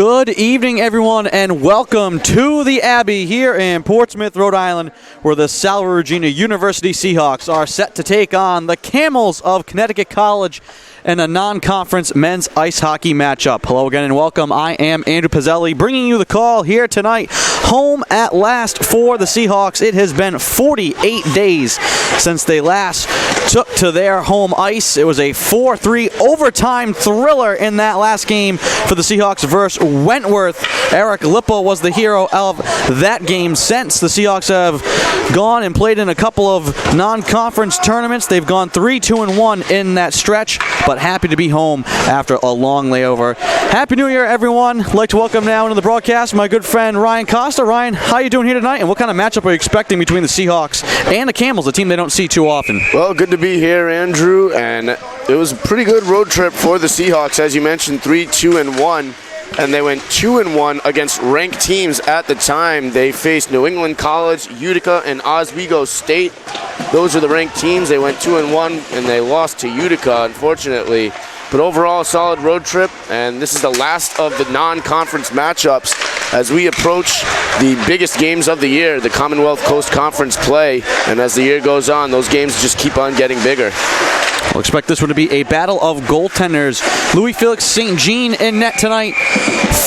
Good evening, everyone, and welcome to the Abbey here in Portsmouth, Rhode Island, where the Salve Regina University Seahawks are set to take on the Camels of Connecticut College in a non-conference men's ice hockey matchup. Hello again and welcome. I am Andrew Pizzelli, bringing you the call here tonight. Home at last for the Seahawks. It has been 48 days since they last took to their home ice. It was a 4-3 overtime thriller in that last game for the Seahawks versus Wentworth. Eric Lippo was the hero of that game. Since the Seahawks have gone and played in a couple of non-conference tournaments, they've gone 3-2-1 in that stretch, but happy to be home after a long layover. Happy New Year, everyone. I'd like to welcome now into the broadcast my good friend Ryan Costa. Ryan, how are you doing here tonight, and what kind of matchup are you expecting between the Seahawks and the Camels, a team they don't see too often? Well, good to be here, Andrew, and it was a pretty good road trip for the Seahawks. As you mentioned, 3-2-1, and they went 2-1 against ranked teams at the time. They faced New England College, Utica, and Oswego State. Those are the ranked teams. They went 2-1, and they lost to Utica, unfortunately. But overall, a solid road trip, and this is the last of the non-conference matchups as we approach the biggest games of the year, the Commonwealth Coast Conference play. And as the year goes on, those games just keep on getting bigger. We'll expect this one to be a battle of goaltenders. Louis Felix St. Jean in net tonight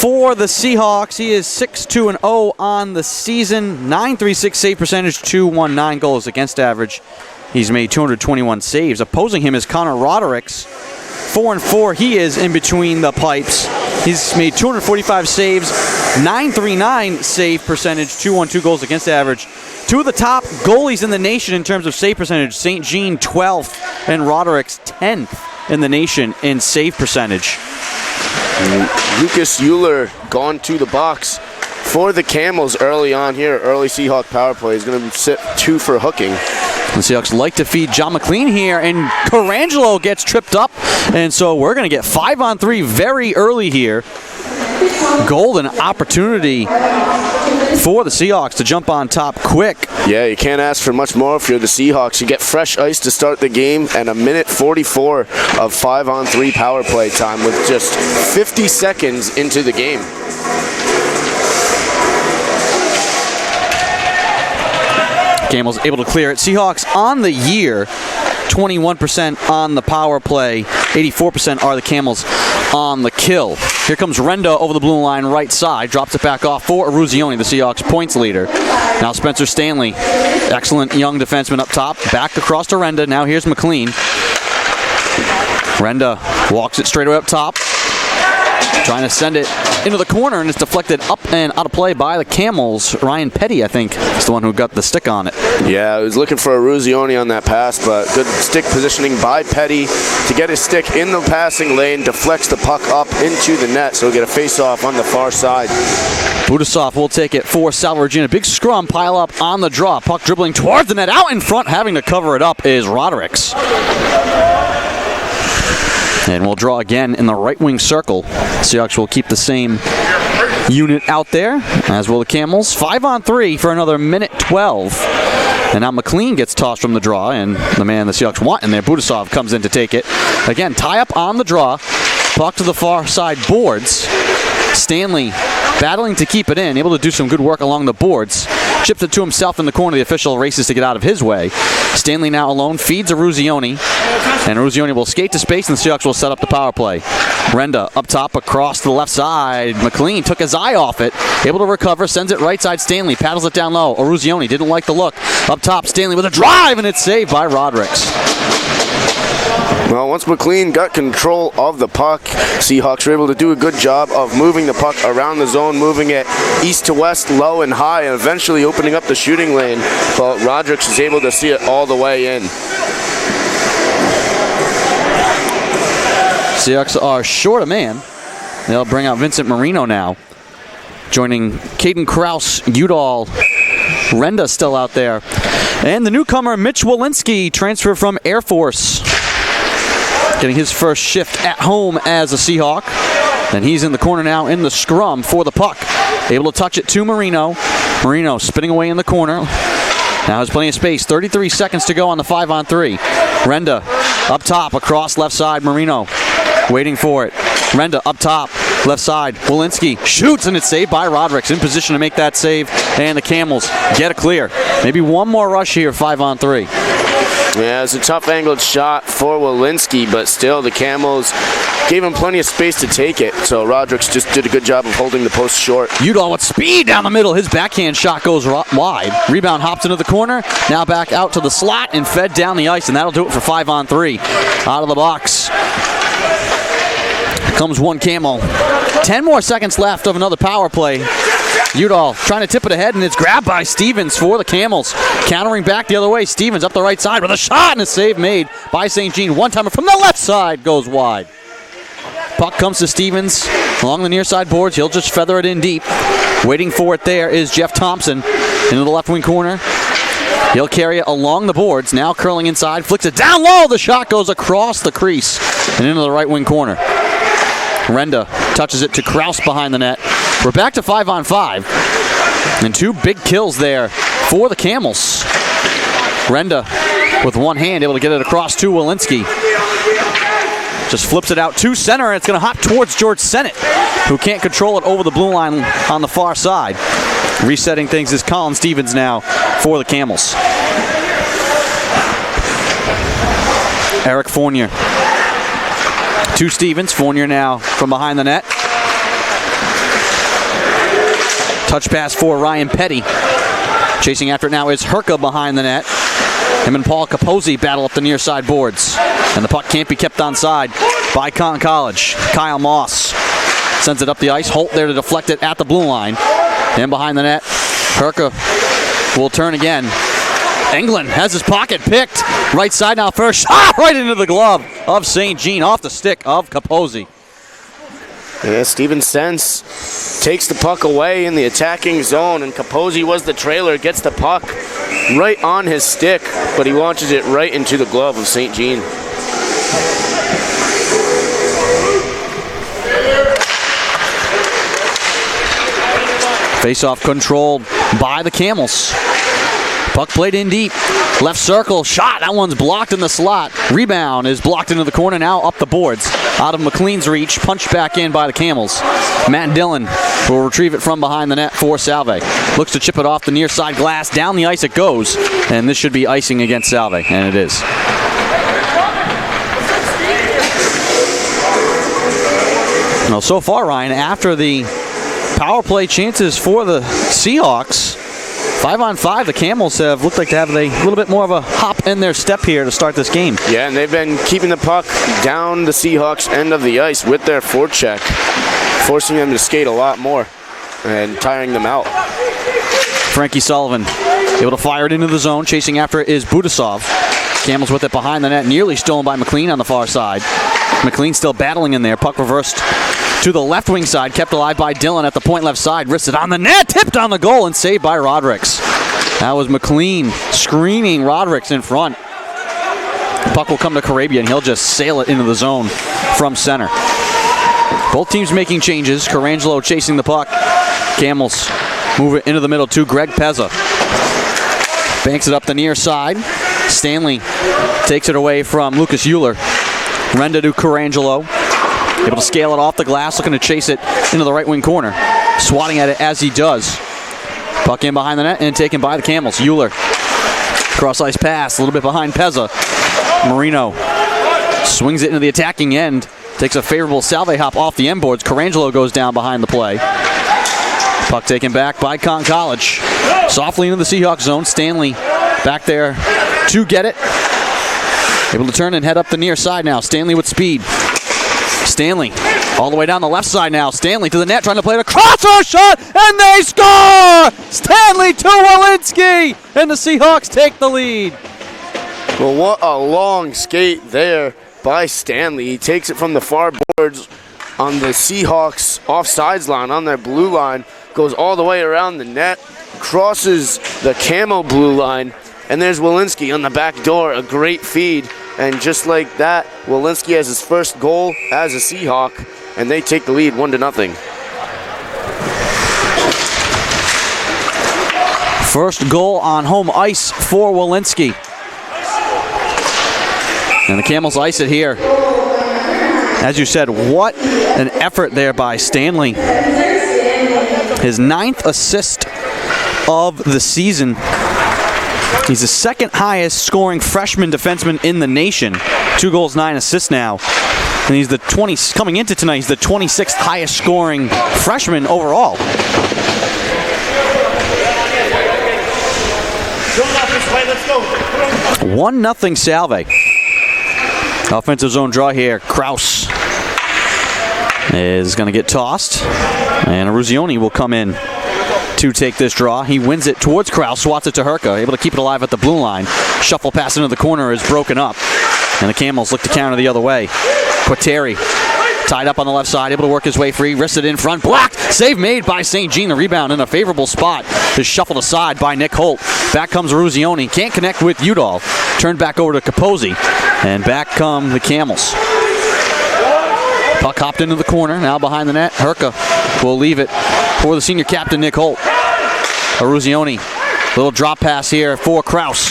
for the Seahawks. He is 6-2-0 on the season, .936 save percentage, .219 goals against average. He's made 221 saves. Opposing him is Connor Rodericks. 4-4 he is in between the pipes. He's made 245 saves, .939 save percentage, .212 goals against average. Two of the top goalies in the nation in terms of save percentage. St. Jean 12th and Rodericks 10th in the nation in save percentage. Lucas Euler gone to the box for the Camels early on here. Early Seahawk power play. He's going to sit 2 for hooking. The Seahawks like to feed John McLean here, and Carangelo gets tripped up, and so we're going to get 5-on-3 very early here. Golden opportunity for the Seahawks to jump on top quick. Yeah, you can't ask for much more if you're the Seahawks. You get fresh ice to start the game and a minute 44 of 5-on-3 power play time with just 50 seconds into the game. Camels able to clear it. Seahawks on the year, 21% on the power play, 84% are the Camels on the kill. Here comes Renda over the blue line right side, drops it back off for Eruzione, the Seahawks points leader. Now Spencer Stanley, excellent young defenseman up top, back across to Renda. Now here's McLean. Renda walks it straight away up top, trying to send it into the corner, and it's deflected up and out of play by the Camels. Ryan Petty, I think, is the one who got the stick on it. Yeah, I was looking for Eruzione on that pass, but good stick positioning by Petty to get his stick in the passing lane, deflects the puck up into the net, so we'll get a face-off on the far side. Budasov will take it for Salve Regina. Big scrum, pile up on the draw. Puck dribbling towards the net, out in front, having to cover it up is Rodericks. And we'll draw again in the right wing circle. Seahawks will keep the same unit out there, as will the Camels. 5-on-3 for another minute 12. And now McLean gets tossed from the draw, and the man the Seahawks want in there, Budasov, comes in to take it. Again, tie up on the draw. Puck to the far side boards. Stanley battling to keep it in, able to do some good work along the boards. Chips it to himself in the corner. The official races to get out of his way. Stanley now alone, feeds Eruzione, and Eruzione will skate to space, and the Seahawks will set up the power play. Renda up top across to the left side. McLean took his eye off it, able to recover, sends it right side. Stanley paddles it down low. Eruzione didn't like the look. Up top, Stanley with a drive, and it's saved by Rodericks. Well, once McLean got control of the puck, Seahawks were able to do a good job of moving the puck around the zone, moving it east to west, low and high, and eventually opening up the shooting lane. But Rodericks is able to see it all the way in. Seahawks are short a man. They'll bring out Vincent Marino now, joining Caden Kraus, Udall. Renda still out there. And the newcomer, Mitch Walensky, transferred from Air Force, getting his first shift at home as a Seahawk. And he's in the corner now in the scrum for the puck. Able to touch it to Marino. Marino spinning away in the corner. Now has plenty of space. 33 seconds to go on the 5-on-3. Renda up top across left side. Marino waiting for it. Renda up top. Left side, Walensky shoots, and it's saved by Rodricks. In position to make that save, and the Camels get a clear. Maybe one more rush here, 5-on-3. Yeah, it's a tough angled shot for Walensky, but still the Camels gave him plenty of space to take it. So Rodricks just did a good job of holding the post short. Udall with speed down the middle. His backhand shot goes wide. Rebound hops into the corner. Now back out to the slot and fed down the ice, and that'll do it for 5-on-3. Out of the box comes one Camel. 10 more seconds left of another power play. Udall trying to tip it ahead, and it's grabbed by Stevens for the Camels. Countering back the other way. Stevens up the right side with a shot, and a save made by St. Jean. One-timer from the left side goes wide. Puck comes to Stevens along the near side boards. He'll just feather it in deep. Waiting for it there is Jeff Thompson into the left wing corner. He'll carry it along the boards. Now curling inside. Flicks it down low. The shot goes across the crease and into the right wing corner. Renda touches it to Kraus behind the net. We're back to 5-on-5. And two big kills there for the Camels. Renda with one hand able to get it across to Walensky. Just flips it out to center, and it's going to hop towards George Sennett, who can't control it over the blue line on the far side. Resetting things is Colin Stevens now for the Camels. Eric Fournier to Stevens. Fournier now from behind the net. Touch pass for Ryan Petty. Chasing after it now is Herka behind the net. Him and Paul Capozzi battle up the near side boards. And the puck can't be kept onside by Connecticut College. Kyle Moss sends it up the ice. Holt there to deflect it at the blue line. And behind the net, Herka will turn again. England has his pocket picked. Right side now, first shot right into the glove of St. Jean off the stick of Capozzi. Yeah, Steven Sense takes the puck away in the attacking zone, and Capozzi was the trailer, gets the puck right on his stick, but he launches it right into the glove of St. Jean. Face-off controlled by the Camels. Puck played in deep. Left circle, shot. That one's blocked in the slot. Rebound is blocked into the corner, now up the boards. Out of McLean's reach, punched back in by the Camels. Matt Dillon will retrieve it from behind the net for Salve. Looks to chip it off the near side glass. Down the ice it goes. And this should be icing against Salve, and it is. Now, so far, Ryan, after the power play chances for the Seahawks, 5-on-5, the Camels have looked like to have a little bit more of a hop in their step here to start this game. Yeah, and they've been keeping the puck down the Seahawks' end of the ice with their forecheck, forcing them to skate a lot more and tiring them out. Frankie Sullivan able to fire it into the zone. Chasing after it is Budasov. Camels with it behind the net, nearly stolen by McLean on the far side. McLean still battling in there. Puck reversed to the left wing side, kept alive by Dillon at the point left side. Wrists it on the net, tipped on the goal, and saved by Rodricks. That was McLean screening Rodricks in front. The puck will come to Carabia, and he'll just sail it into the zone from center. Both teams making changes. Carangelo chasing the puck. Camels move it into the middle to Greg Pezza. Banks it up the near side. Stanley takes it away from Lucas Euler. Renda to Carangelo. Able to scale it off the glass, looking to chase it into the right wing corner. Swatting at it as he does. Puck in behind the net and taken by the Camels. Euler. Cross ice pass, a little bit behind Pezza. Marino swings it into the attacking end. Takes a favorable Salve hop off the end boards. Carangelo goes down behind the play. Puck taken back by Connecticut College. Softly into the Seahawks zone. Stanley back there to get it. Able to turn and head up the near side now. Stanley with speed. Stanley all the way down the left side now. Stanley to the net, trying to play it across our shot, and they score! Stanley to Walensky, and the Seahawks take the lead. Well, what a long skate there by Stanley. He takes it from the far boards on the Seahawks offsides line, on their blue line, goes all the way around the net, crosses the camo blue line, and there's Walensky on the back door, a great feed. And just like that, Walensky has his first goal as a Seahawk, and they take the lead 1-0. First goal on home ice for Walensky. And the Camels ice it here. As you said, what an effort there by Stanley. His 9th assist of the season. He's the 2nd highest scoring freshman defenseman in the nation. 2 goals, 9 assists now. And he's coming into tonight, he's the 26th highest scoring freshman overall. 1-0 Salve. Offensive zone draw here. Kraus is going to get tossed. And Eruzione will come in to take this draw. He wins it towards Kraus, swats it to Herka, able to keep it alive at the blue line. Shuffle pass into the corner is broken up. And the Camels look to counter the other way. Quateri tied up on the left side, able to work his way free, wristed in front, blocked, save made by St. Jean, the rebound in a favorable spot, is shuffled aside by Nick Holt. Back comes Eruzione, can't connect with Udall, turned back over to Capozzi, and back come the Camels. Puck hopped into the corner, now behind the net, Herka will leave it for the senior captain Nick Holt. Eruzione, little drop pass here for Kraus.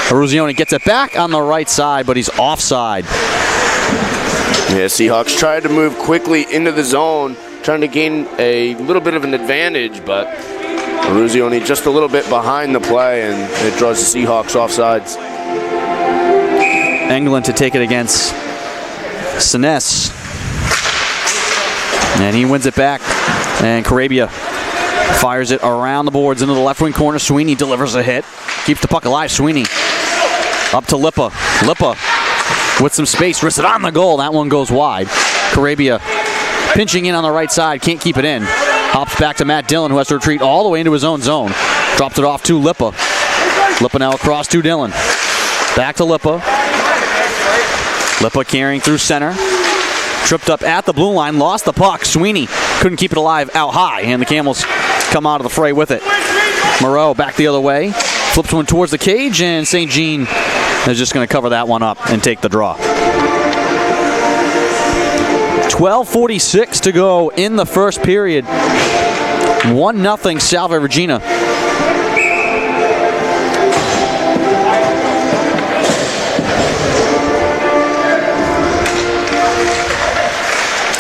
Eruzione gets it back on the right side, but he's offside. Yeah, Seahawks tried to move quickly into the zone, trying to gain a little bit of an advantage, but Eruzione just a little bit behind the play, and it draws the Seahawks offsides. Englund to take it against Sinnes. And he wins it back, and Carabia fires it around the boards into the left wing corner. Sweeney delivers a hit, keeps the puck alive. Sweeney up to Lippa. Lippa with some space, wristed on the goal. That one goes wide. Carabia pinching in on the right side, can't keep it in. Hops back to Matt Dillon, who has to retreat all the way into his own zone. Drops it off to Lippa. Lippa now across to Dillon. Back to Lippa. Lippa carrying through center. Tripped up at the blue line, lost the puck. Sweeney couldn't keep it alive out high, and the Camels come out of the fray with it. Moreau back the other way. Flips one towards the cage, and St. Jean is just going to cover that one up and take the draw. 12:46 to go in the first period. 1-0 Salve Regina.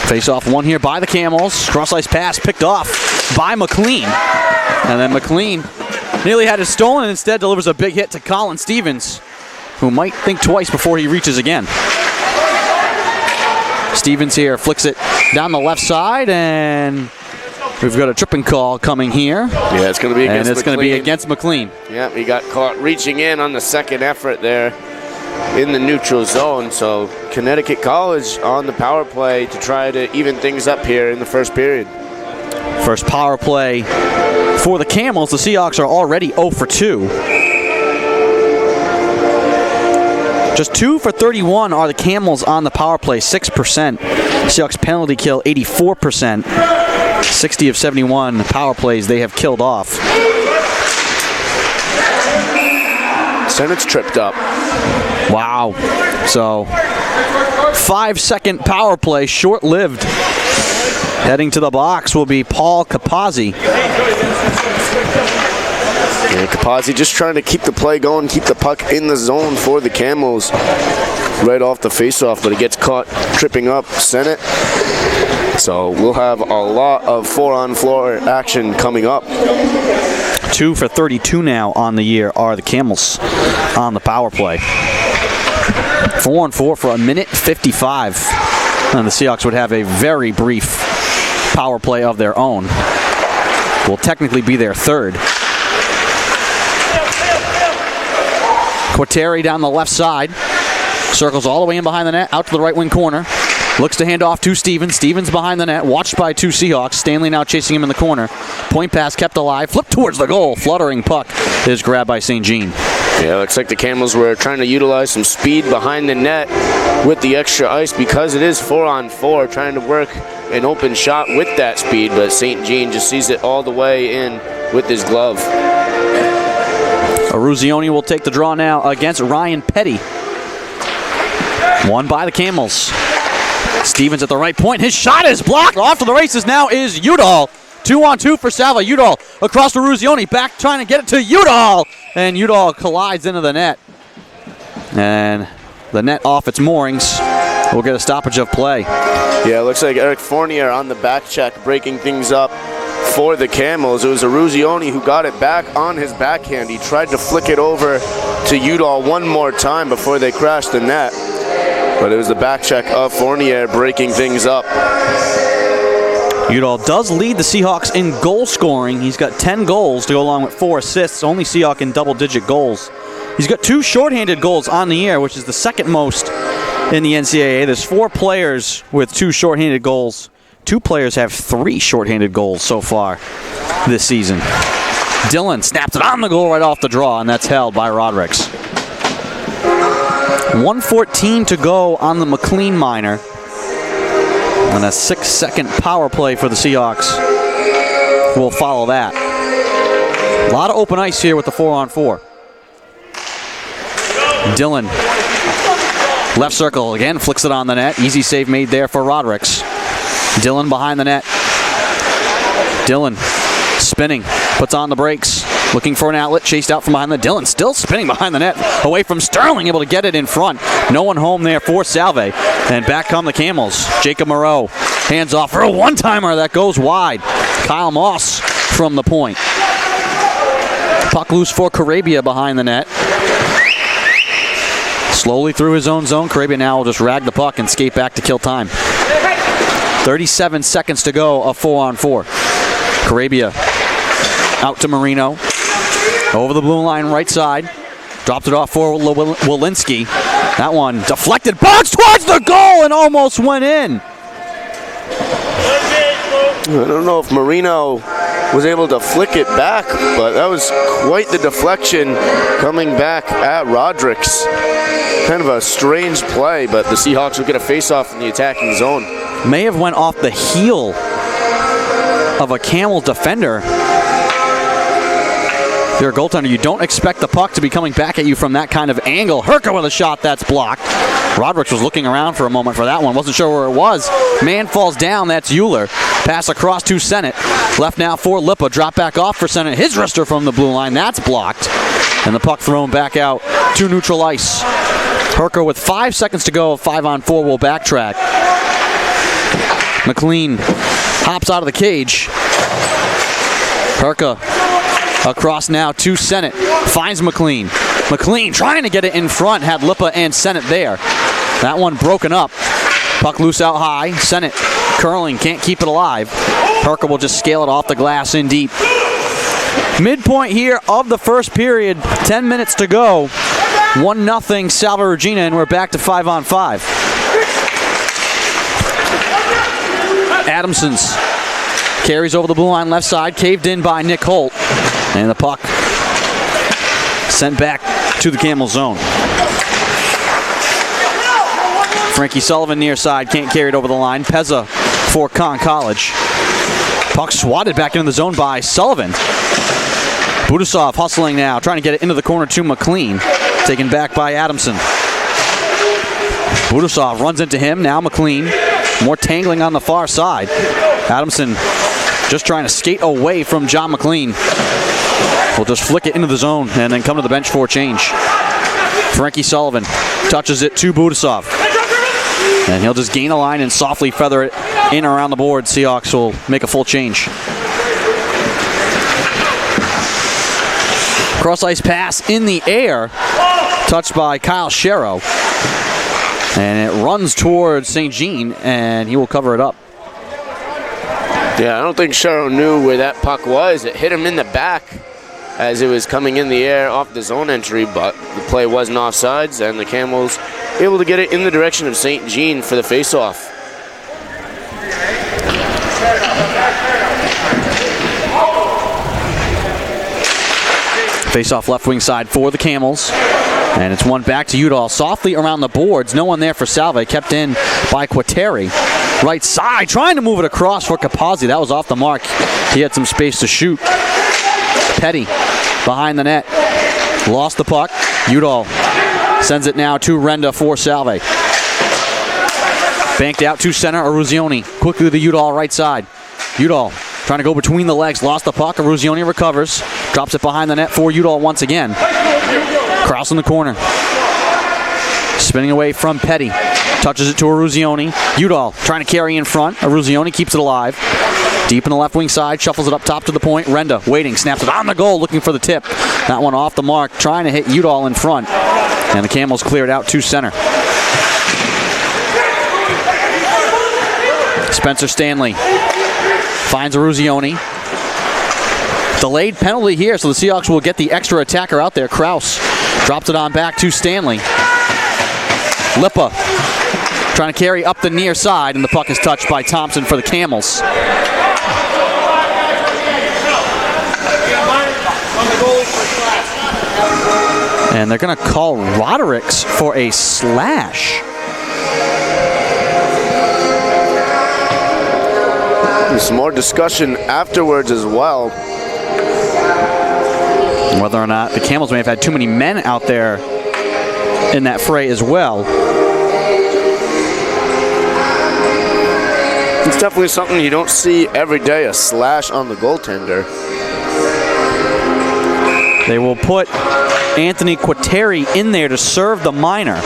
Face-off one here by the Camels. Cross-ice pass picked off by McLean. And then McLean nearly had it stolen and instead delivers a big hit to Colin Stevens, who might think twice before he reaches again. Stevens here flicks it down the left side, and we've got a tripping call coming here. Yeah, it's going to be against McLean. And it's going to be against McLean. Yeah, he got caught reaching in on the second effort there in the neutral zone. So Connecticut College on the power play to try to even things up here in the first period. First power play for the Camels. The Seahawks are already 0 for 2. Just 2 for 31 are the Camels on the power play, 6%. Seahawks penalty kill, 84%. 60 of 71 power plays they have killed off. Sennett's tripped up. Wow. So, 5-second power play, short-lived. Heading to the box will be Paul Capozzi. Yeah, Capozzi just trying to keep the play going, keep the puck in the zone for the Camels right off the faceoff, but he gets caught tripping up Sennett. So we'll have a lot of 4-on-floor action coming up. 2 for 32 now on the year are the Camels on the power play. 4-on-4 for 1:55. And the Seahawks would have a very brief power play of their own. Will technically be their third. Quateri down the left side. Circles all the way in behind the net, out to the right wing corner. Looks to hand off to Stevens. Stevens behind the net, watched by 2 Seahawks. Stanley now chasing him in the corner. Point pass kept alive, flipped towards the goal. Fluttering puck is grabbed by St. Jean. Yeah, looks like the Camels were trying to utilize some speed behind the net with the extra ice because it is 4-on-4, trying to work an open shot with that speed, but St. Jean just sees it all the way in with his glove. Eruzione will take the draw now against Ryan Petty. Won by the Camels. Stevens at the right point. His shot is blocked. Off to the races now is Udall. 2-on-2 for Salve. Udall across to Eruzione. Back trying to get it to Udall. And Udall collides into the net. And the net off its moorings. will get a stoppage of play. Yeah, it looks like Eric Fournier on the back check, breaking things up for the Camels. It was Ruzioni who got it back on his backhand. He tried to flick it over to Udall one more time before they crashed the net. But it was the back check of Fournier breaking things up. Udall does lead the Seahawks in goal scoring. He's got 10 goals to go along with 4 assists. Only Seahawk in double-digit goals. He's got 2 shorthanded goals on the year, which is the second most in the NCAA. There's 4 players with 2 shorthanded goals. 2 players have 3 shorthanded goals so far this season. Dillon snaps it on the goal right off the draw, and that's held by Rodrigues. 1:14 to go on the McLean minor. And a 6-second power play for the Seahawks will follow that. A lot of open ice here with the 4-on-4. Dillon, left circle again, flicks it on the net. Easy save made there for Rodrigues. Dillon behind the net. Dillon spinning, puts on the brakes, looking for an outlet, chased out from behind the net. Dillon still spinning behind the net, away from Sterling, able to get it in front. No one home there for Salve. And back come the Camels. Jacob Moreau, hands off for a one-timer that goes wide. Kyle Moss from the point. Puck loose for Carabia behind the net. Slowly through his own zone. Carabia now will just rag the puck and skate back to kill time. 37 seconds to go of 4-on-4. Carabia out to Marino. Over the blue line right side. Dropped it off for Walensky. That one deflected. Box towards the goal and almost went in. I don't know if Marino was able to flick it back, but that was quite the deflection coming back at Rodrigues. Kind of a strange play, but the Seahawks will get a face-off in the attacking zone. May have went off the heel of a Camel defender. If you're a goaltender, you don't expect the puck to be coming back at you from that kind of angle. Herka with a shot that's blocked. Rodrigues was looking around for a moment for that one. Wasn't sure where it was. Man falls down. That's Euler. Pass across to Sennett. Left now for Lipa. Drop back off for Sennett. His wrister from the blue line. That's blocked. And the puck thrown back out to neutral ice. Herka with 5 seconds to go. 5-on-4 will backtrack. McLean hops out of the cage. Herka across now to Sennett. Finds McLean. McLean trying to get it in front. Had Lipa and Sennett there. That one broken up. Puck loose out high. Sennett curling. Can't keep it alive. Herka will just scale it off the glass in deep. Midpoint here of the first period. 10 minutes to go. 1-0 Salve Regina, and we're back to 5-on-5. Adamson's carries over the blue line left side, caved in by Nick Holt. And the puck sent back to the Camel zone. Frankie Sullivan near side, can't carry it over the line. Pezza for College. Puck swatted back into the zone by Sullivan. Budasov hustling now, trying to get it into the corner to McLean. Taken back by Adamson. Budasov runs into him, now McLean. More tangling on the far side. Adamson just trying to skate away from John McLean. Will just flick it into the zone and then come to the bench for a change. Frankie Sullivan touches it to Budasov. And he'll just gain a line and softly feather it in around the board. Seahawks will make a full change. Cross-ice pass in the air. Touched by Kyle Sherrow. And it runs towards St. Jean, and he will cover it up. Yeah, I don't think Sherrow knew where that puck was. It hit him in the back as it was coming in the air off the zone entry, but the play wasn't offsides, and the Camels able to get it in the direction of St. Jean for the face-off. Face-off left wing side for the Camels. And it's one back to Udall. Softly around the boards. No one there for Salve. Kept in by Quateri. Right side. Trying to move it across for Capazzi. That was off the mark. He had some space to shoot. Petty behind the net. Lost the puck. Udall sends it now to Renda for Salve. Banked out to center. Eruzioni. Quickly to the Udall right side. Udall trying to go between the legs. Lost the puck. Eruzioni recovers. Drops it behind the net for Udall once again. Cross in the corner. Spinning away from Petty. Touches it to Aruzioni. Udall trying to carry in front. Aruzioni keeps it alive. Deep in the left wing side. Shuffles it up top to the point. Renda waiting. Snaps it on the goal looking for the tip. That one off the mark. Trying to hit Udall in front. And the Camels clear it out to center. Spencer Stanley finds Aruzioni. Delayed penalty here, so the Seahawks will get the extra attacker out there. Kraus drops it on back to Stanley. Lippa trying to carry up the near side, and the puck is touched by Thompson for the Camels. And they're going to call Rodericks for a slash. There's some more discussion afterwards as well. Whether or not the Camels may have had too many men out there in that fray as well. It's definitely something you don't see every day, a slash on the goaltender. They will put Anthony Quateri in there to serve the minor.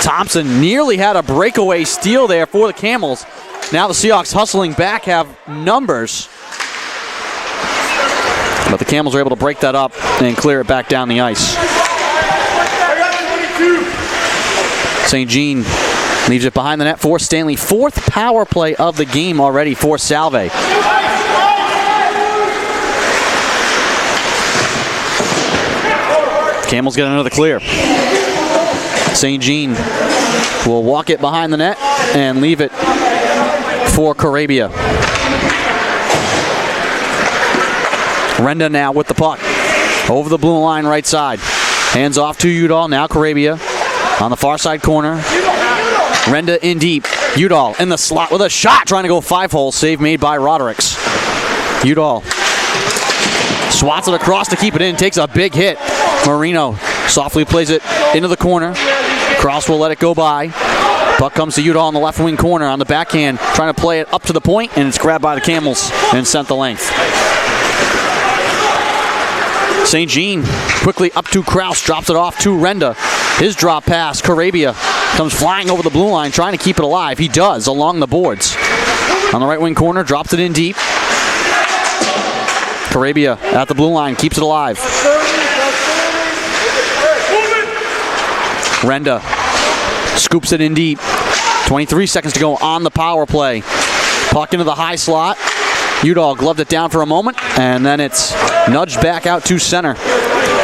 Thompson nearly had a breakaway steal there for the Camels. Now the Seahawks hustling back have numbers. But the Camels are able to break that up and clear it back down the ice. St. Jean leaves it behind the net for Stanley. Fourth power play of the game already for Salve. Camels get another clear. St. Jean will walk it behind the net and leave it for Carabia. Renda now with the puck. Over the blue line right side. Hands off to Udall. Now Carabia on the far side corner. Renda in deep. Udall in the slot with a shot. Trying to go 5-hole. Save made by Rodericks. Udall swats it across to keep it in. Takes a big hit. Marino softly plays it into the corner. Cross will let it go by. Puck comes to Udall in the left wing corner on the backhand. Trying to play it up to the point, and it's grabbed by the Camels and sent the length. St. Jean quickly up to Kraus, drops it off to Renda. His drop pass, Carabia comes flying over the blue line, trying to keep it alive. He does, along the boards. On the right wing corner, drops it in deep. Carabia at the blue line, keeps it alive. Renda scoops it in deep. 23 seconds to go on the power play. Puck into the high slot. Udall gloved it down for a moment, and then it's nudged back out to center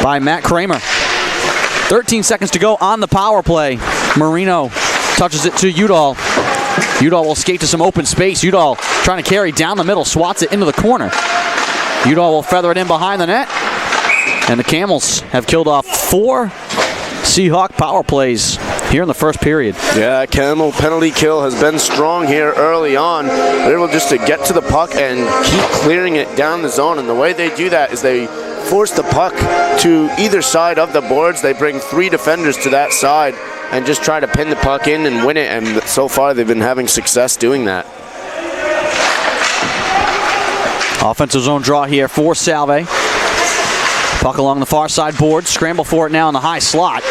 by Matt Kramer. 13 seconds to go on the power play. Marino touches it to Udall. Udall will skate to some open space. Udall trying to carry down the middle, swats it into the corner. Udall will feather it in behind the net, and the Camels have killed off 4 Seahawk power plays here in the first period. Yeah, Camel penalty kill has been strong here early on. They're able just to get to the puck and keep clearing it down the zone. And the way they do that is they force the puck to either side of the boards. They bring 3 defenders to that side and just try to pin the puck in and win it. And so far they've been having success doing that. Offensive zone draw here for Salve. Puck along the far side board. Scramble for it now in the high slot.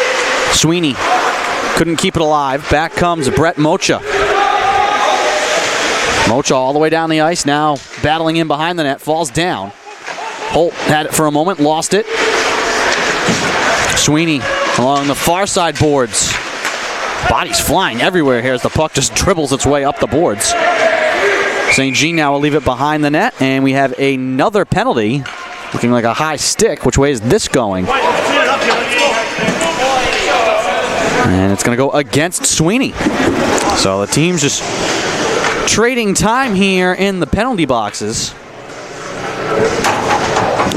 Sweeney couldn't keep it alive. Back comes Brett Mocha. Mocha all the way down the ice. Now battling in behind the net. Falls down. Holt had it for a moment. Lost it. Sweeney along the far side boards. Bodies flying everywhere here as the puck just dribbles its way up the boards. St. Jean now will leave it behind the net. And we have another penalty. Looking like a high stick. Which way is this going? And it's going to go against Sweeney. So the team's just trading time here in the penalty boxes.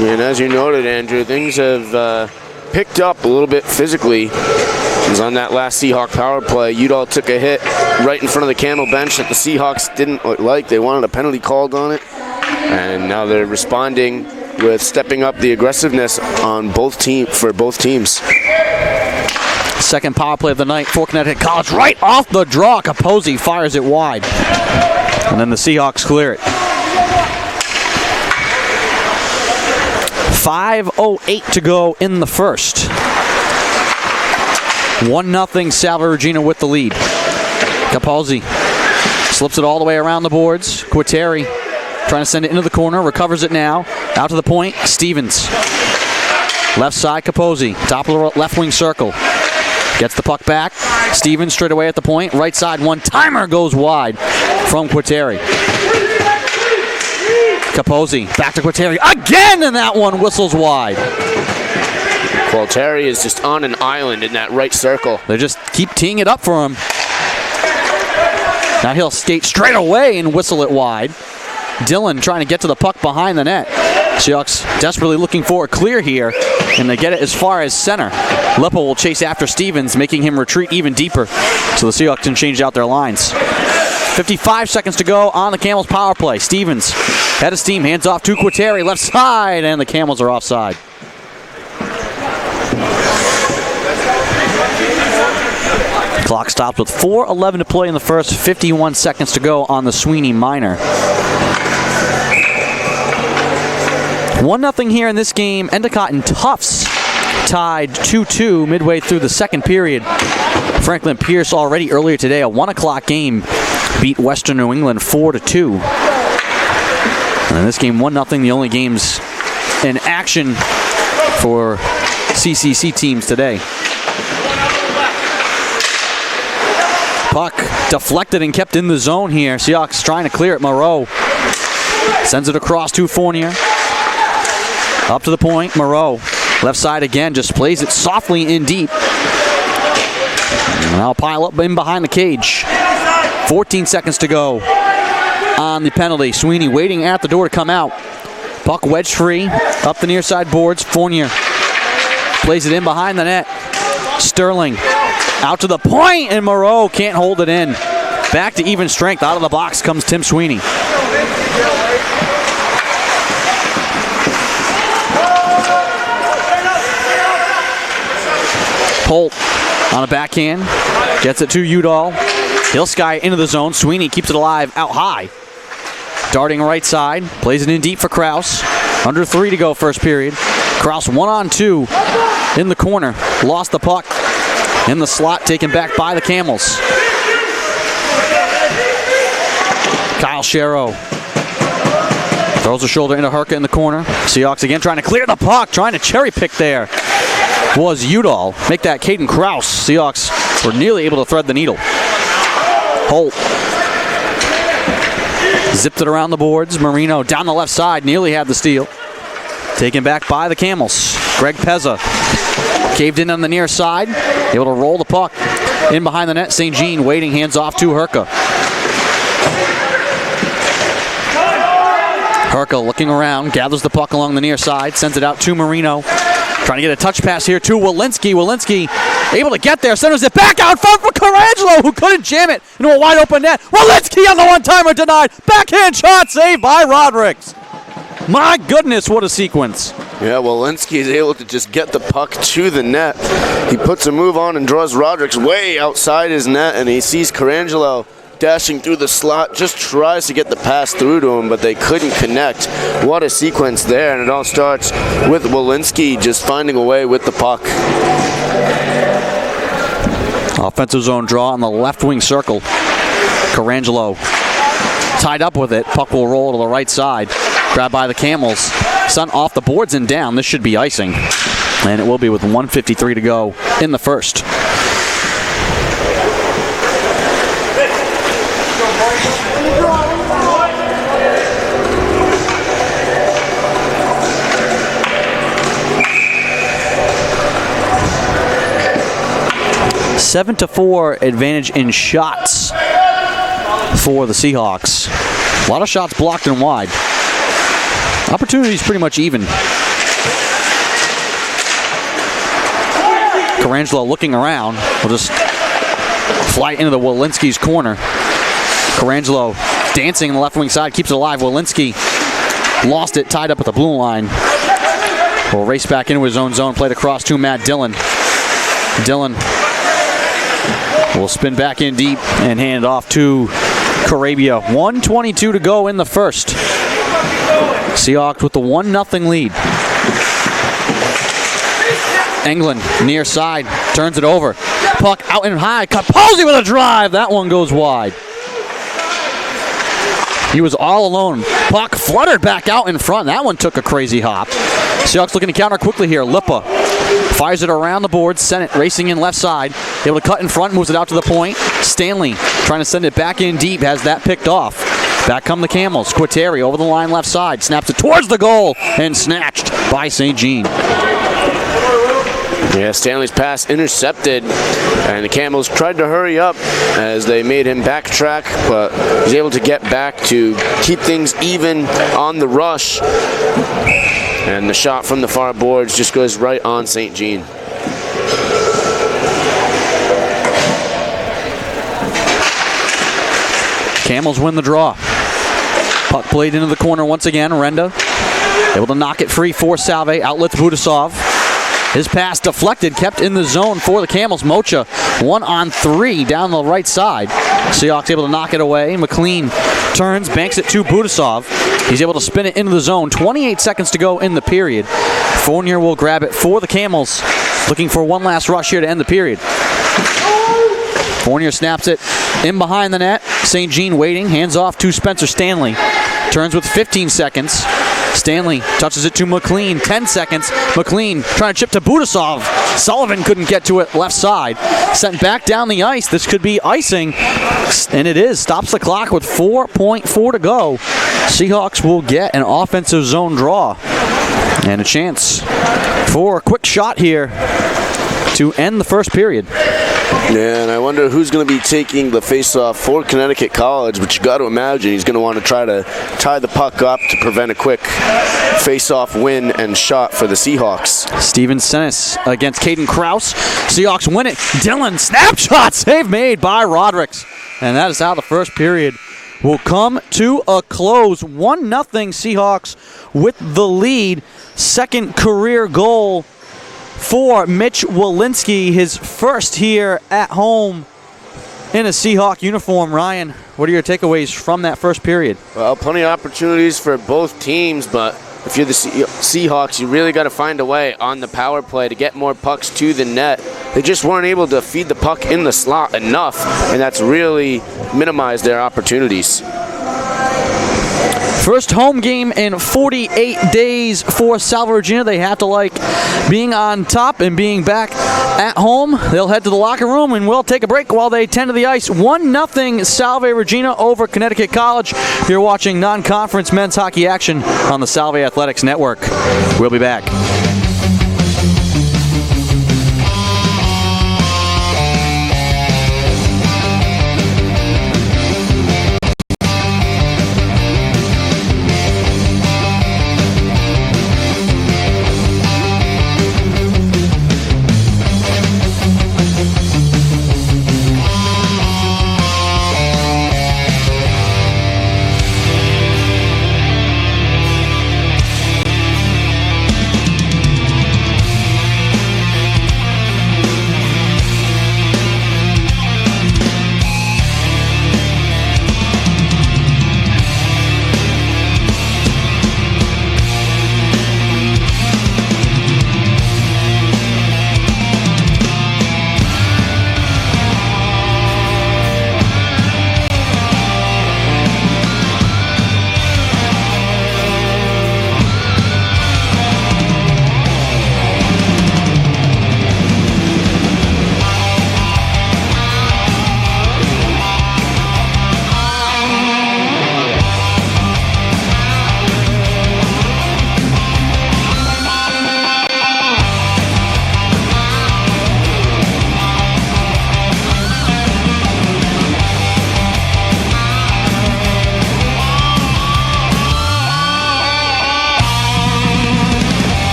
And as you noted, Andrew, things have picked up a little bit physically. It was on that last Seahawk power play. Udall took a hit right in front of the Camel bench that the Seahawks didn't like. They wanted a penalty called on it. And now they're responding with stepping up the aggressiveness on both teams. Second power play of the night for Connecticut College. Right off the draw, Capozzi fires it wide. And then the Seahawks clear it. 5:08 to go in the first. 1-0 Salve Regina with the lead. Capozzi slips it all the way around the boards. Quateri trying to send it into the corner, recovers it now. Out to the point, Stevens. Left side, Capozzi, top of the left wing circle. Gets the puck back. Stevens straight away at the point. Right side, one-timer goes wide from Quateri. Capozzi back to Quateri again, and that one whistles wide. Quateri is just on an island in that right circle. They just keep teeing it up for him. Now he'll skate straight away and whistle it wide. Dillon trying to get to the puck behind the net. Seahawks desperately looking for a clear here, and they get it as far as center. Leppo will chase after Stevens, making him retreat even deeper, so the Seahawks can change out their lines. 55 seconds to go on the Camels power play. Stevens, head of steam, hands off to Quateri, left side, and the Camels are offside. Clock stops with 4:11 to play in the first, 51 seconds to go on the Sweeney minor. 1-0 here in this game. Endicott and Tufts tied 2-2 midway through the second period. Franklin Pierce already earlier today, a 1 o'clock game, beat Western New England 4-2. And in this game, 1-0, the only games in action for CCC teams today. Puck deflected and kept in the zone here. Seahawks trying to clear it. Moreau sends it across to Fournier. Up to the point, Moreau. Left side again, just plays it softly in deep. And I'll pile up in behind the cage. 14 seconds to go on the penalty. Sweeney waiting at the door to come out. Puck wedged free, up the near side boards. Fournier plays it in behind the net. Sterling out to the point, and Moreau can't hold it in. Back to even strength. Out of the box comes Tim Sweeney. Holt on a backhand. Gets it to Udall. He'll sky into the zone. Sweeney keeps it alive out high. Darting right side. Plays it in deep for Kraus. Under 3 to go first period. Kraus 1-on-2 in the corner. Lost the puck in the slot, taken back by the Camels. Kyle Sherrow throws a shoulder into Herka in the corner. Seahawks again trying to clear the puck, trying to cherry pick there was Udall. Make that Caden Kraus. Seahawks were nearly able to thread the needle. Holt zipped it around the boards. Marino down the left side, nearly had the steal. Taken back by the Camels. Greg Pezza caved in on the near side, able to roll the puck in behind the net. St. Jean waiting, hands off to Herka. Herka looking around, gathers the puck along the near side, sends it out to Marino. Trying to get a touch pass here to Walensky. Walensky able to get there, centers it back out front for Carangelo, who couldn't jam it into a wide open net. Walensky on the one-timer denied. Backhand shot saved by Rodrigues. My goodness, what a sequence. Yeah, Walensky is able to just get the puck to the net. He puts a move on and draws Rodrigues way outside his net, and he sees Carangelo dashing through the slot, just tries to get the pass through to him, but they couldn't connect. What a sequence there, and it all starts with Walensky just finding a way with the puck. Offensive zone draw on the left wing circle. Carangelo tied up with it. Puck will roll to the right side. Grabbed by the Camels. Sun off the boards and down. This should be icing. And it will be with 1:53 to go in the first. Seven to 4 advantage in shots for the Seahawks. A lot of shots blocked and wide. Opportunities pretty much even. Carangelo looking around. Will just fly into the Walensky's corner. Carangelo dancing on the left wing side, keeps it alive. Walensky lost it, tied up at the blue line. Will race back into his own zone, played across to Matt Dillon. Dillon will spin back in deep and hand it off to Carabia. 1:22 to go in the first. Seahawks with the 1-0 lead. England near side, turns it over. Puck out and high. Capozzi with a drive. That one goes wide. He was all alone. Puck fluttered back out in front. That one took a crazy hop. Seahawks looking to counter quickly here. Lippa fires it around the board. Sennett racing in left side. Able to cut in front, moves it out to the point. Stanley trying to send it back in deep, has that picked off. Back come the Camels. Quateri over the line left side. Snaps it towards the goal and snatched by St. Jean. Yeah, Stanley's pass intercepted, and the Camels tried to hurry up as they made him backtrack, but he's able to get back to keep things even on the rush. And the shot from the far boards just goes right on St. Jean. Camels win the draw. Puck played into the corner once again. Renda able to knock it free for Salve. Outlets Budasov. His pass deflected, kept in the zone for the Camels. Mocha 1-on-3 down the right side. Seahawks able to knock it away. McLean turns, banks it to Budasov. He's able to spin it into the zone. 28 seconds to go in the period. Fournier will grab it for the Camels. Looking for one last rush here to end the period. Fournier snaps it in behind the net. St. Jean waiting. Hands off to Spencer Stanley. Turns with 15 seconds. Stanley touches it to McLean. 10 seconds. McLean trying to chip to Budasov. Sullivan couldn't get to it left side. Sent back down the ice. This could be icing. And it is. Stops the clock with 4.4 to go. Seahawks will get an offensive zone draw. And a chance for a quick shot here to end the first period. Yeah, and I wonder who's going to be taking the faceoff for Connecticut College, but you got to imagine he's going to want to try to tie the puck up to prevent a quick faceoff win and shot for the Seahawks. Steven Senes against Caden Kraus. Seahawks win it. Dylan, snapshot, save made by Rodericks. And that is how the first period will come to a close. 1-0 Seahawks with the lead. Second career goal for Mitch Walensky, his first here at home in a Seahawk uniform. Ryan, what are your takeaways from that first period? Well, plenty of opportunities for both teams, but if you're the Seahawks, you really got to find a way on the power play to get more pucks to the net. They just weren't able to feed the puck in the slot enough, and that's really minimized their opportunities. First home game in 48 days for Salve Regina. They have to like being on top and being back at home. They'll head to the locker room and we'll take a break while they tend to the ice. 1-0 Salve Regina over Connecticut College. You're watching non-conference men's hockey action on the Salve Athletics Network. We'll be back.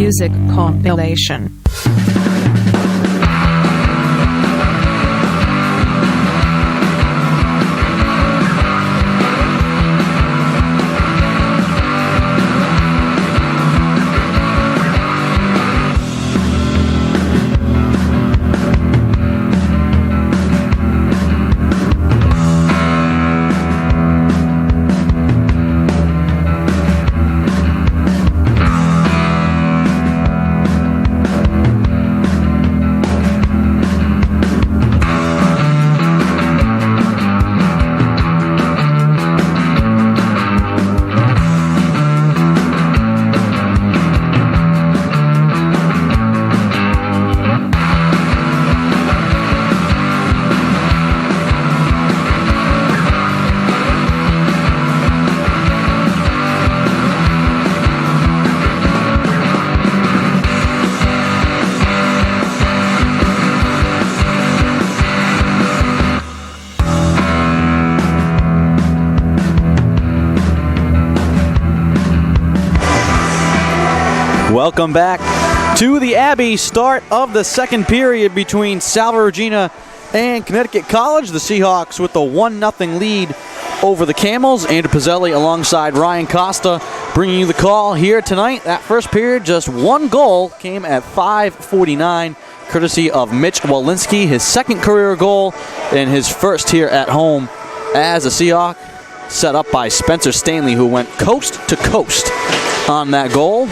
music compilation. Welcome back to the Abbey. Start of the second period between Salve Regina and Connecticut College. The Seahawks with the 1-0 lead over the Camels. Andrew Pizzelli alongside Ryan Costa bringing you the call here tonight. That first period, just one goal came at 5:49, courtesy of Mitch Walensky, his second career goal and his first here at home as a Seahawk, set up by Spencer Stanley, who went coast to coast on that goal.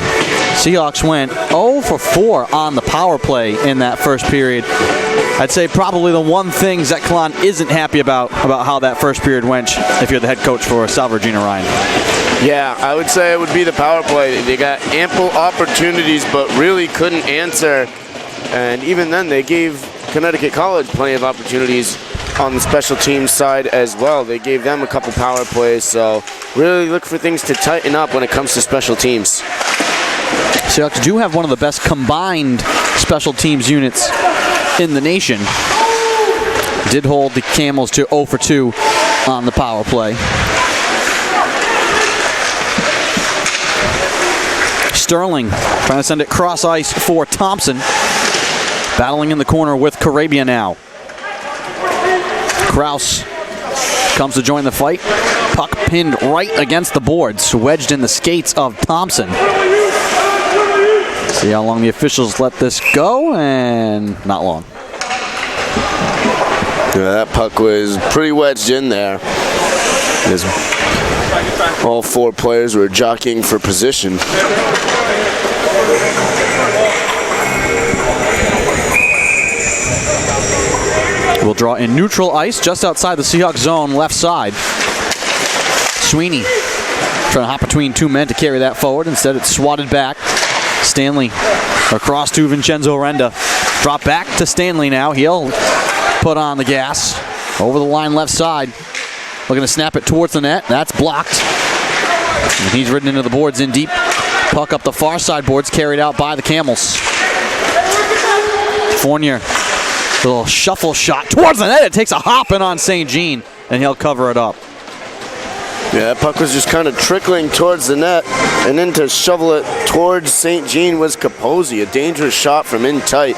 Seahawks went 0 for 4 on the power play in that first period. I'd say probably the one thing Zach Kalon isn't happy about how that first period went if you're the head coach for Salve Regina, Ryan. Yeah, I would say it would be the power play. They got ample opportunities but really couldn't answer. And even then, they gave Connecticut College plenty of opportunities on the special teams side as well. They gave them a couple power plays, so really look for things to tighten up when it comes to special teams. Seahawks do have one of the best combined special teams units in the nation. Did hold the Camels to 0 for 2 on the power play. Sterling trying to send it cross ice for Thompson. Battling in the corner with Carabia now. Kraus comes to join the fight. Puck pinned right against the boards, wedged in the skates of Thompson. See how long the officials let this go, and not long. Yeah, that puck was pretty wedged in there. As all four players were jockeying for position. We'll draw in neutral ice just outside the Seahawks zone, left side. Sweeney trying to hop between two men to carry that forward. Instead, it's swatted back. Stanley across to Vincenzo Renda. Drop back to Stanley now. He'll put on the gas. Over the line left side. Looking to snap it towards the net. That's blocked. And he's ridden into the boards in deep. Puck up the far side boards, carried out by the Camels. Fournier. A little shuffle shot towards the net. It takes a hop in on St. Jean, and he'll cover it up. Yeah, that puck was just kind of trickling towards the net, and then to shovel it towards St. Jean was Capozzi. A dangerous shot from in tight.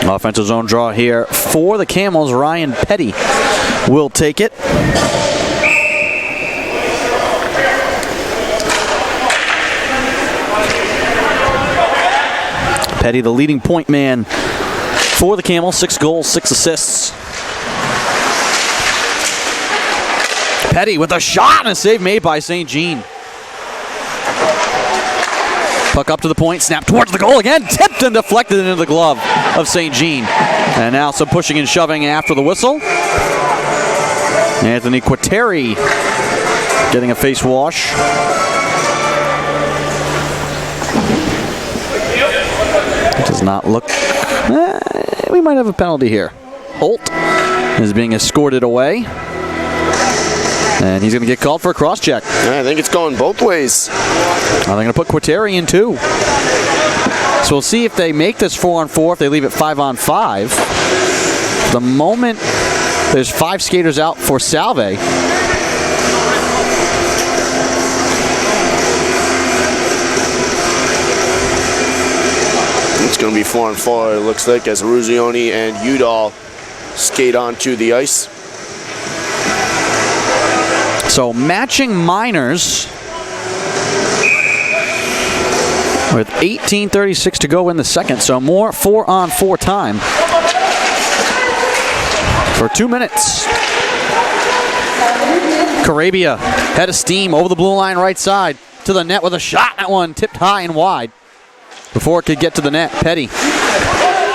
Offensive zone draw here for the Camels. Ryan Petty will take it. Petty, the leading point man for the Camels. 6 goals, 6 assists. Petty with a shot and a save made by St. Jean. Puck up to the point, snap towards the goal again, tipped and deflected into the glove of St. Jean. And now some pushing and shoving after the whistle. Anthony Quateri getting a face wash. It does not look... we might have a penalty here. Holt is being escorted away. And he's going to get called for a cross-check. Yeah, I think it's going both ways. They're going to put Quateri in too. So we'll see if they make this 4-on-4, if they leave it 5-on-5. The moment There's 5 skaters out for Salve. It's going to be 4-on-4, it looks like, as Ruzioni and Udall skate onto the ice. So matching minors with 18:36 to go in the second. So more 4-on-4 time for 2 minutes. Carabia, head of steam over the blue line right side to the net with a shot. That one tipped high and wide before it could get to the net. Petty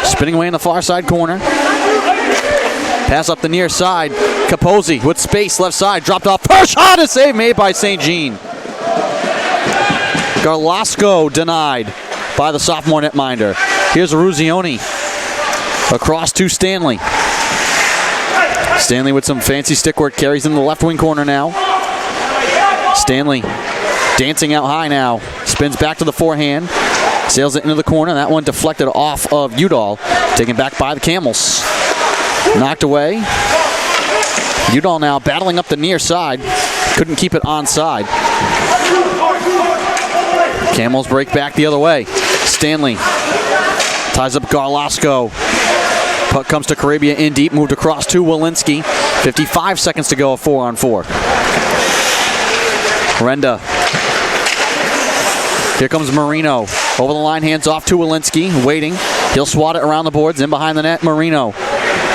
spinning away in the far side corner. Pass up the near side. Capozzi with space left side. Dropped off. First shot, a save made by St. Jean. Garlasco denied by the sophomore netminder. Here's Ruzioni across to Stanley. Stanley with some fancy stick work. Carries in the left wing corner now. Stanley dancing out high now. Spins back to the forehand. Sails it into the corner. That one deflected off of Udall. Taken back by the Camels. Knocked away. Udall now battling up the near side. Couldn't keep it onside. Camels break back the other way. Stanley ties up Garlasco. Puck comes to Carabia in deep. Moved across to Walensky. 55 seconds to go, a 4-on-4. Renda. Here comes Marino. Over the line, hands off to Walensky. Waiting. He'll swat it around the boards. In behind the net, Marino.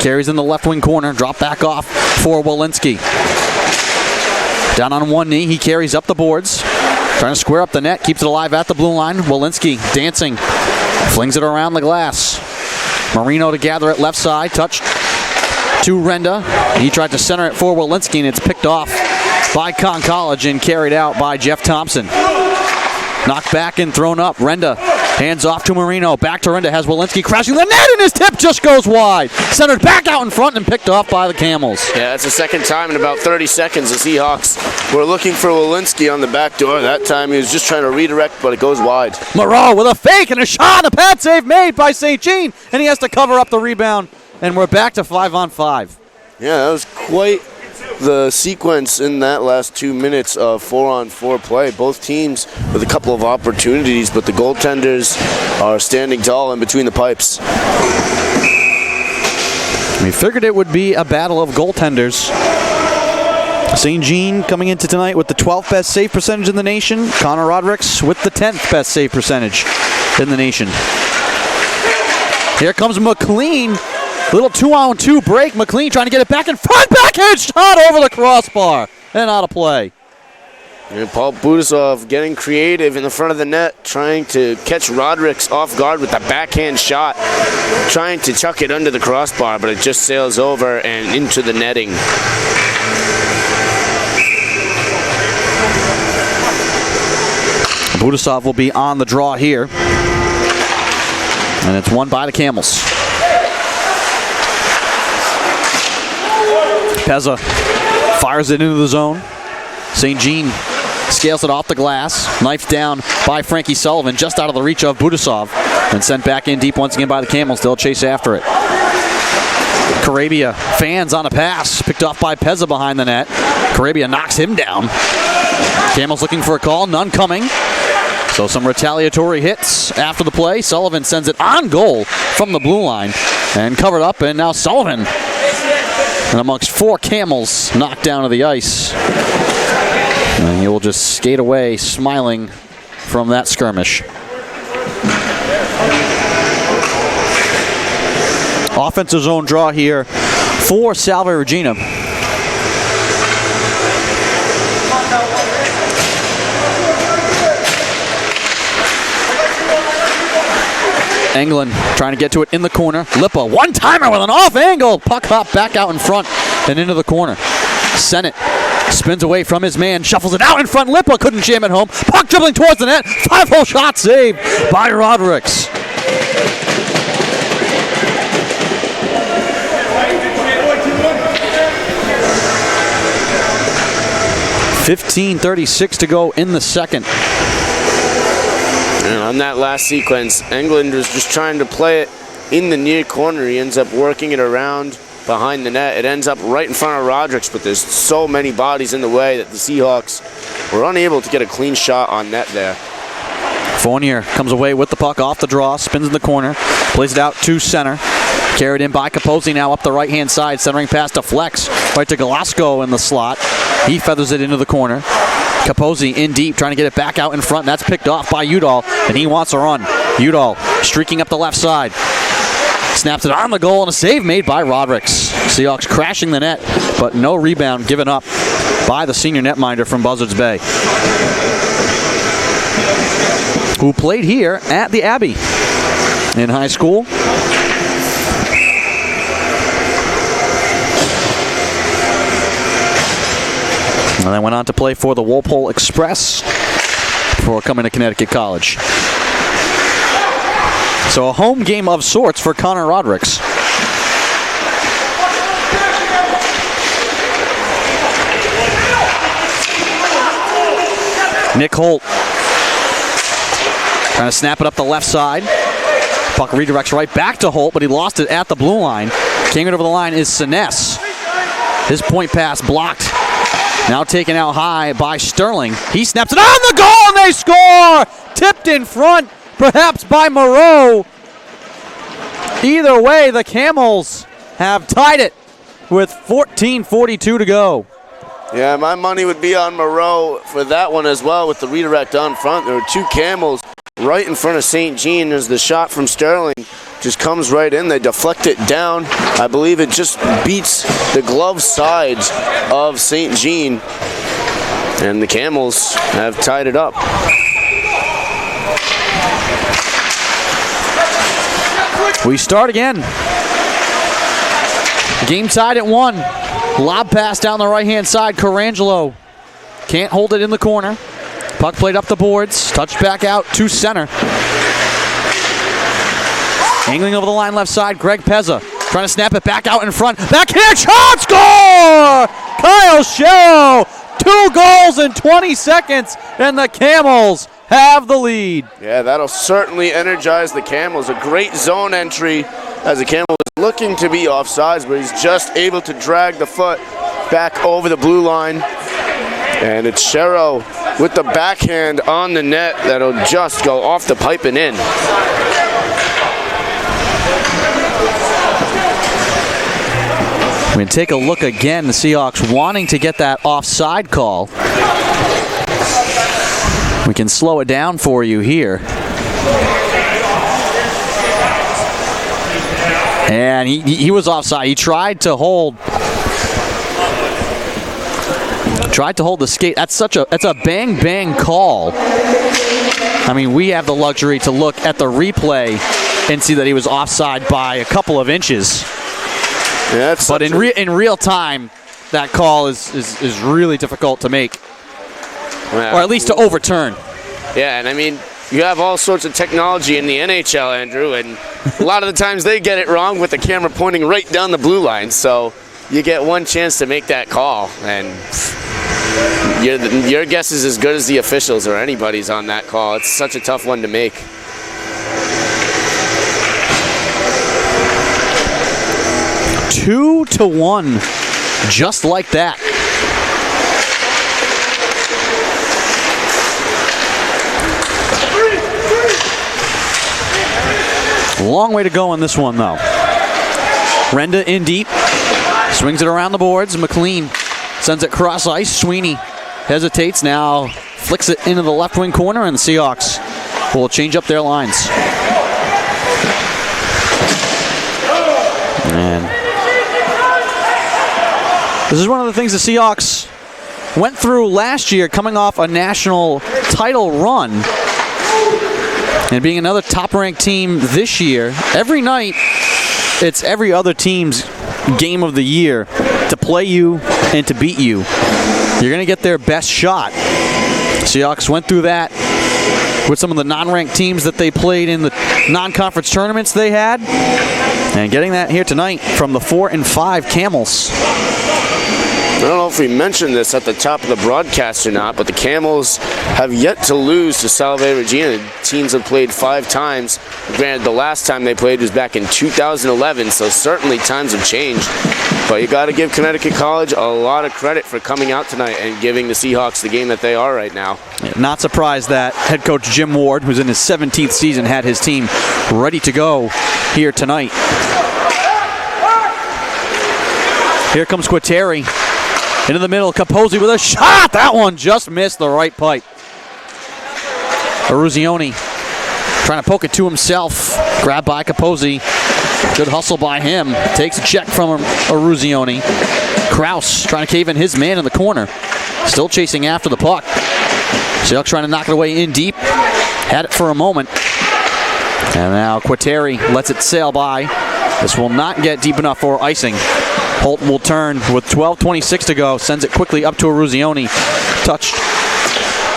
Carries in the left wing corner. Drop back off for Walensky. Down on one knee. He carries up the boards. Trying to square up the net. Keeps it alive at the blue line. Walensky dancing. Flings it around the glass. Marino to gather it left side. Touch to Renda. He tried to center it for Walensky, and it's picked off by Con College and carried out by Jeff Thompson. Knocked back and thrown up. Renda hands off to Marino. Back to Renda. Has Walensky crashing the net, and his tip just goes wide. Centered back out in front and picked off by the Camels. Yeah, it's the second time in about 30 seconds the Seahawks were looking for Walensky on the back door. That time he was just trying to redirect, but it goes wide. Moreau with a fake and a shot. A pad save made by St. Jean, and he has to cover up the rebound. And we're back to 5-on-5. Yeah, that was quite the sequence in that last 2 minutes of 4-on-4 play. Both teams with a couple of opportunities, but the goaltenders are standing tall in between the pipes. We figured it would be a battle of goaltenders. St. Jean coming into tonight with the 12th best save percentage in the nation. Connor Rodericks with the 10th best save percentage in the nation. Here comes McLean. Little 2-on-2 break. McLean trying to get it back in front. Backhand shot over the crossbar. And out of play. And Paul Budasov getting creative in the front of the net, trying to catch Rodericks off guard with a backhand shot. Trying to chuck it under the crossbar, but it just sails over and into the netting. Budasov will be on the draw here. And it's won by the Camels. Pezza fires it into the zone. St. Jean scales it off the glass. Knifed down by Frankie Sullivan, just out of the reach of Budasov. And sent back in deep once again by the Camels. They'll chase after it. Carabia fans on a pass. Picked off by Pezza behind the net. Carabia knocks him down. Camels looking for a call. None coming. So some retaliatory hits after the play. Sullivan sends it on goal from the blue line. And covered up. And now Sullivan, and amongst 4 Camels, knocked down to the ice. And he will just skate away smiling from that skirmish. Offensive zone draw here for Salve Regina. England trying to get to it in the corner. Lippa, one-timer with an off angle. Puck hop back out in front and into the corner. Sennett spins away from his man, shuffles it out in front. Lippa couldn't jam it home. Puck dribbling towards the net. 5-hole shot saved by Rodericks. .15:36 to go in the second. And on that last sequence, England was just trying to play it in the near corner. He ends up working it around behind the net. It ends up right in front of Roderick's, but there's so many bodies in the way that the Seahawks were unable to get a clean shot on net there. Fournier comes away with the puck off the draw, spins in the corner, plays it out to center. Carried in by Capozzi now up the right-hand side, centering pass to Flex, right to Glasgow in the slot. He feathers it into the corner. Capozzi in deep, trying to get it back out in front. That's picked off by Udall, and he wants a run. Udall streaking up the left side. Snaps it on the goal, and a save made by Roderick's. Seahawks crashing the net, but no rebound given up by the senior netminder from Buzzards Bay, who played here at the Abbey in high school. And then went on to play for the Walpole Express before coming to Connecticut College. So a home game of sorts for Connor Rodericks. Nick Holt trying to snap it up the left side. Puck redirects right back to Holt, but he lost it at the blue line. Came it over the line is Siness. His point pass blocked. Now taken out high by Sterling. He snaps it on the goal and they score! Tipped in front, perhaps by Moreau. Either way, the Camels have tied it with 14:42 to go. Yeah, my money would be on Moreau for that one as well with the redirect on front. There were two Camels right in front of St. Jean as the shot from Sterling just comes right in. They deflect it down. I believe it just beats the glove sides of St. Jean. And the Camels have tied it up. We start again. Game tied at 1. Lob pass down the right-hand side. Carangelo can't hold it in the corner. Puck played up the boards. Touched back out to center. Angling over the line left side. Greg Pezza trying to snap it back out in front. Backhand shot! Score! Kyle Sherrow! 2 goals in 20 seconds, and the Camels have the lead. Yeah, that'll certainly energize the Camels. A great zone entry as the Camel was looking to be offsides, but he's just able to drag the foot back over the blue line. And it's Sherrow with the backhand on the net that'll just go off the pipe and in. We're going to take a look again. The Seahawks wanting to get that offside call. We can slow it down for you here. And he was offside. He tried to hold the skate. That's a bang call. I mean, we have the luxury to look at the replay and see that he was offside by a couple of inches. Yeah, but in real time, that call is really difficult to make, or at least to overturn. Yeah, and I mean, you have all sorts of technology in the NHL, Andrew, and a lot of the times they get it wrong with the camera pointing right down the blue line. So you get one chance to make that call, and your guess is as good as the officials or anybody's on that call. It's such a tough one to make. Two to 1, just like that. Long way to go on this one, though. Renda in deep, swings it around the boards. McLean sends it cross ice. Sweeney hesitates, now flicks it into the left wing corner, and the Seahawks will change up their lines. And this is one of the things the Seahawks went through last year, coming off a national title run. And being another top-ranked team this year, every night it's every other team's game of the year to play you and to beat you. You're going to get their best shot. Seahawks went through that with some of the non-ranked teams that they played in the non-conference tournaments they had. And getting that here tonight from the 4 and 5 Camels. don't know if we mentioned this at the top of the broadcast or not, but the Camels have yet to lose to Salve Regina. Teams have played 5 times. Granted, the last time they played was back in 2011, so certainly times have changed. But you got to give Connecticut College a lot of credit for coming out tonight and giving the Seahawks the game that they are right now. Yeah, not surprised that head coach Jim Ward, who's in his 17th season, had his team ready to go here tonight. Here comes Quateri. Into the middle, Capozzi with a shot. That one just missed the right pipe. Eruzione trying to poke it to himself. Grabbed by Capozzi. Good hustle by him. Takes a check from Eruzione. Kraus trying to cave in his man in the corner. Still chasing after the puck. Seahawks trying to knock it away in deep. Had it for a moment. And now Quateri lets it sail by. This will not get deep enough for icing. Holt will turn with 12:26 to go. Sends it quickly up to Eruzione. Touched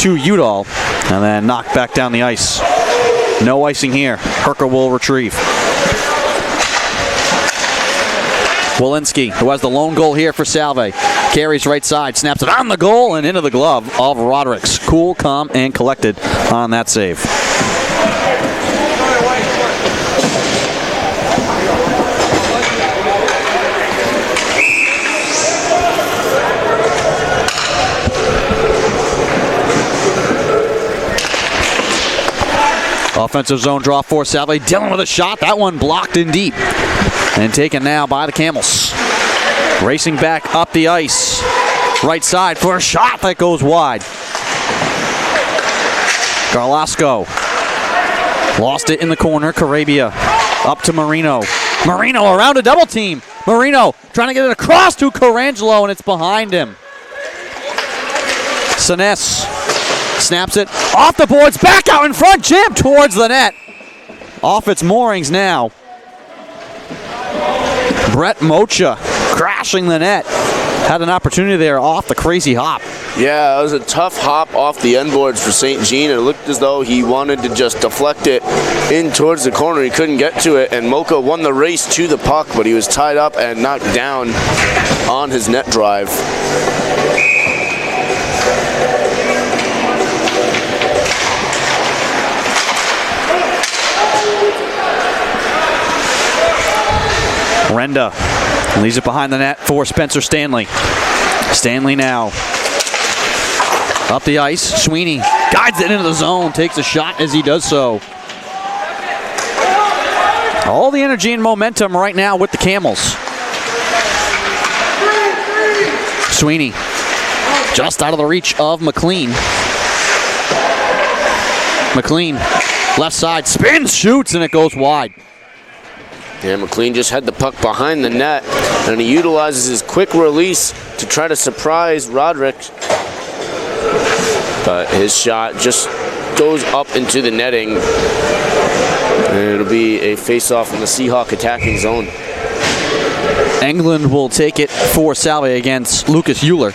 to Udall. And then knocked back down the ice. No icing here. Herka will retrieve. Walensky, who has the lone goal here for Salve. Carries right side. Snaps it on the goal and into the glove of Rodericks. Cool, calm, and collected on that save. Offensive zone draw for Salve. Dillon with a shot. That one blocked in deep. And taken now by the Camels. Racing back up the ice. Right side for a shot that goes wide. Garlasco. Lost it in the corner. Carabia up to Marino. Marino around a double team. Marino trying to get it across to Carangelo, and it's behind him. Sinnes snaps it off the boards, back out in front, jam towards the net. Off its moorings now. Brett Mocha crashing the net. Had an opportunity there off the crazy hop. Yeah, it was a tough hop off the end boards for St. Jean. It looked as though he wanted to just deflect it in towards the corner. He couldn't get to it, and Mocha won the race to the puck, but he was tied up and knocked down on his net drive. Renda leaves it behind the net for Spencer Stanley. Stanley now up the ice. Sweeney guides it into the zone, takes a shot as he does so. All the energy and momentum right now with the Camels. Sweeney just out of the reach of McLean. McLean left side spins, shoots, and it goes wide. Yeah, McLean just had the puck behind the net, and he utilizes his quick release to try to surprise Roderick. But his shot just goes up into the netting, and it'll be a face-off in the Seahawk attacking zone. England will take it for Salve against Lucas Euler.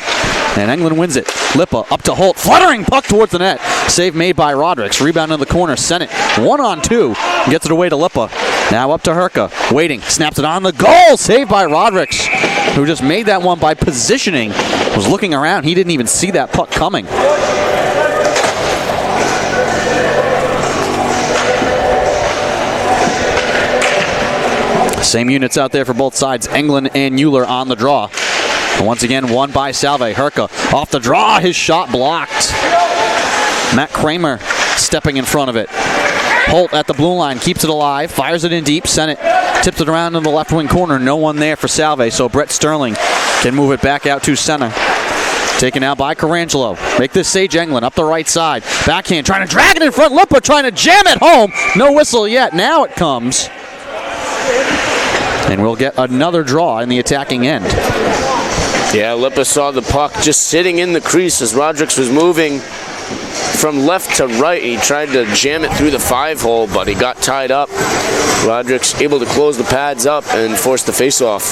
And England wins it. Lippa up to Holt. Fluttering puck towards the net. Save made by Rodericks. Rebound in the corner. Sent it 1-on-2. Gets it away to Lippa. Now up to Herka. Waiting. Snaps it on the goal. Saved by Rodericks, who just made that one by positioning. Was looking around. He didn't even see that puck coming. Same units out there for both sides. England and Euler on the draw. And once again, won by Salve. Herka off the draw. His shot blocked. Matt Kramer stepping in front of it. Holt at the blue line. Keeps it alive. Fires it in deep. Sent it. Tips it around in the left wing corner. No one there for Salve. So Brett Sterling can move it back out to center. Taken out by Carangelo. Make this Sage England up the right side. Backhand trying to drag it in front. Lippa trying to jam it home. No whistle yet. Now it comes. And we'll get another draw in the attacking end. Yeah, Lippa saw the puck just sitting in the crease as Rodericks was moving from left to right. He tried to jam it through the 5-hole, but he got tied up. Rodericks able to close the pads up and force the face-off.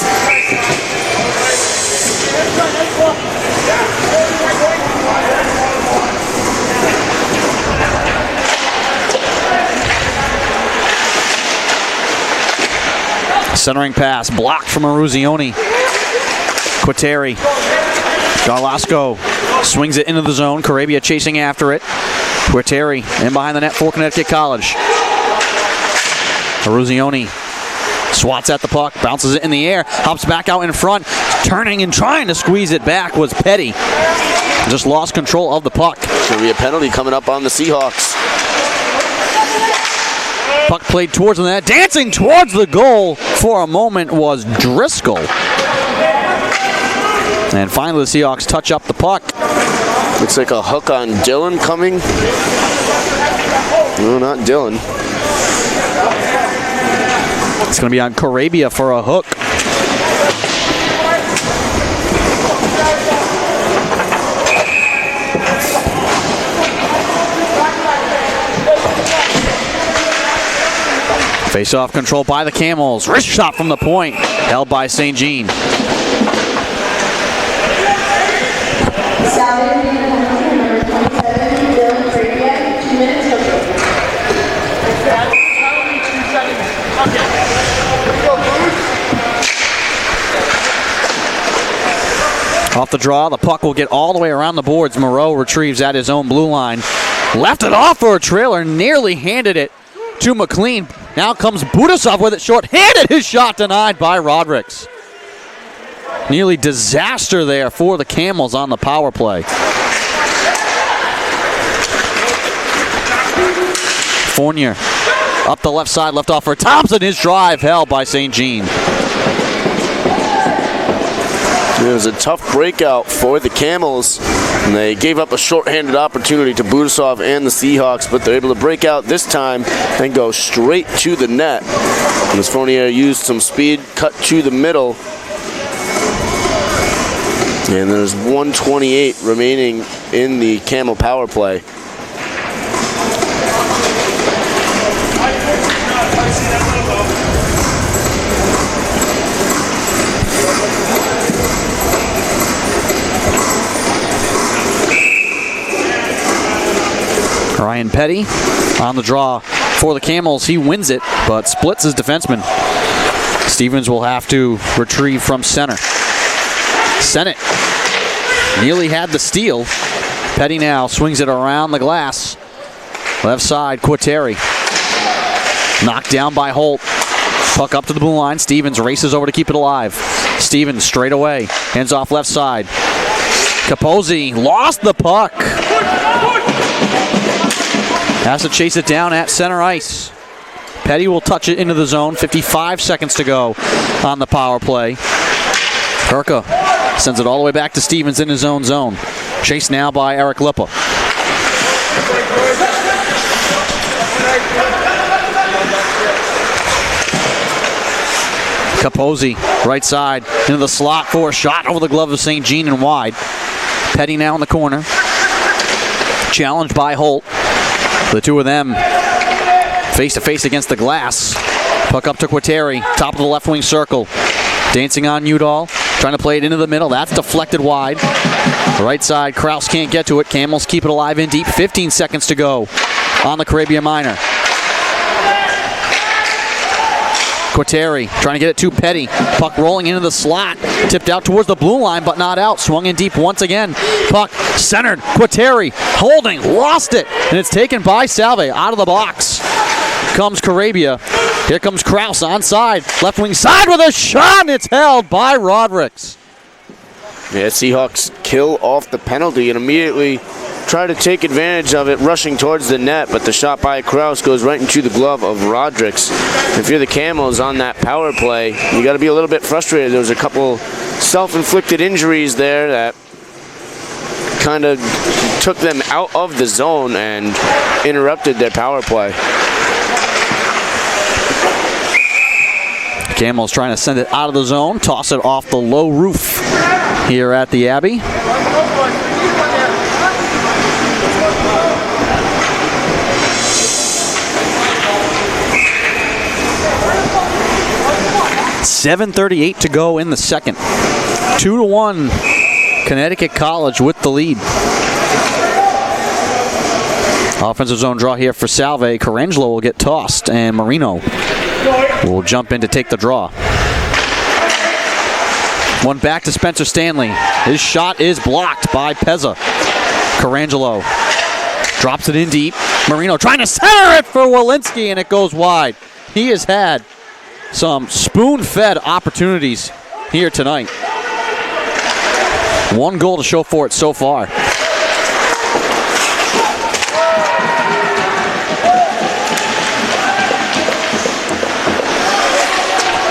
Centering pass blocked from Eruzione. Quateri Garlasco swings it into the zone. Corabia chasing after it. Guertieri in behind the net for Connecticut College. Eruzione swats at the puck, bounces it in the air, hops back out in front, turning and trying to squeeze it back was Petty. Just lost control of the puck. It's going to be a penalty coming up on the Seahawks. Puck played towards the net. Dancing towards the goal for a moment was Driscoll. And finally the Seahawks touch up the puck. Looks like a hook on Dylan coming. No, not Dylan. It's going to be on Corabia for a hook. Face-off control by the Camels. Wrist shot from the point. Held by St. Jean. Off the draw, the puck will get all the way around the boards. Moreau retrieves at his own blue line. Left it off for a trailer, nearly handed it to McLean. Now comes Budasov with it short-handed. His shot denied by Rodrigues. Nearly disaster there for the Camels on the power play. Fournier up the left side, left off for Thompson. His drive held by St. Jean. It was a tough breakout for the Camels, and they gave up a shorthanded opportunity to Budasov and the Seahawks, but they're able to break out this time and go straight to the net. And as Fournier used some speed, cut to the middle, and there's 1:28 remaining in the Camel power play. Ryan Petty on the draw for the Camels. He wins it, but splits his defenseman. Stevens will have to retrieve from center. Sennett nearly had the steal. Petty now swings it around the glass. Left side, Guertieri. Knocked down by Holt. Puck up to the blue line. Stevens races over to keep it alive. Stevens straight away. Hands off left side. Capozzi lost the puck. Has to chase it down at center ice. Petty will touch it into the zone. 55 seconds to go on the power play. Kirka sends it all the way back to Stevens in his own zone. Chased now by Eric Lippa. Capozzi, right side, into the slot for a shot over the glove of St. Jean and wide. Petty now in the corner. Challenged by Holt. The two of them face-to-face against the glass. Puck up to Guertieri, top of the left wing circle. Dancing on Udall, trying to play it into the middle. That's deflected wide. The right side, Kraus can't get to it. Camels keep it alive in deep. 15 seconds to go on the Caribbean Minor. Guertieri trying to get it to Petty. Puck rolling into the slot. Tipped out towards the blue line, but not out. Swung in deep once again. Puck centered. Guertieri holding. Lost it. And it's taken by Salve. Out of the box comes Corabia. Here comes Kraus onside. Left wing side with a shot. And it's held by Rodrigues. Yeah, Seahawks kill off the penalty and immediately try to take advantage of it, rushing towards the net, but the shot by Kraus goes right into the glove of Rodrigues. If you're the Camels on that power play, you got to be a little bit frustrated. There was a couple self-inflicted injuries there that kind of took them out of the zone and interrupted their power play. Camels trying to send it out of the zone, toss it off the low roof here at the Abbey. .738 to go in the second. 2-1, Connecticut College with the lead. Offensive zone draw here for Salve. Carangelo will get tossed, and Marino will jump in to take the draw. One back to Spencer Stanley. His shot is blocked by Pezza. Carangelo drops it in deep. Marino trying to center it for Walensky, and it goes wide. He has had some spoon-fed opportunities here tonight. One goal to show for it so far.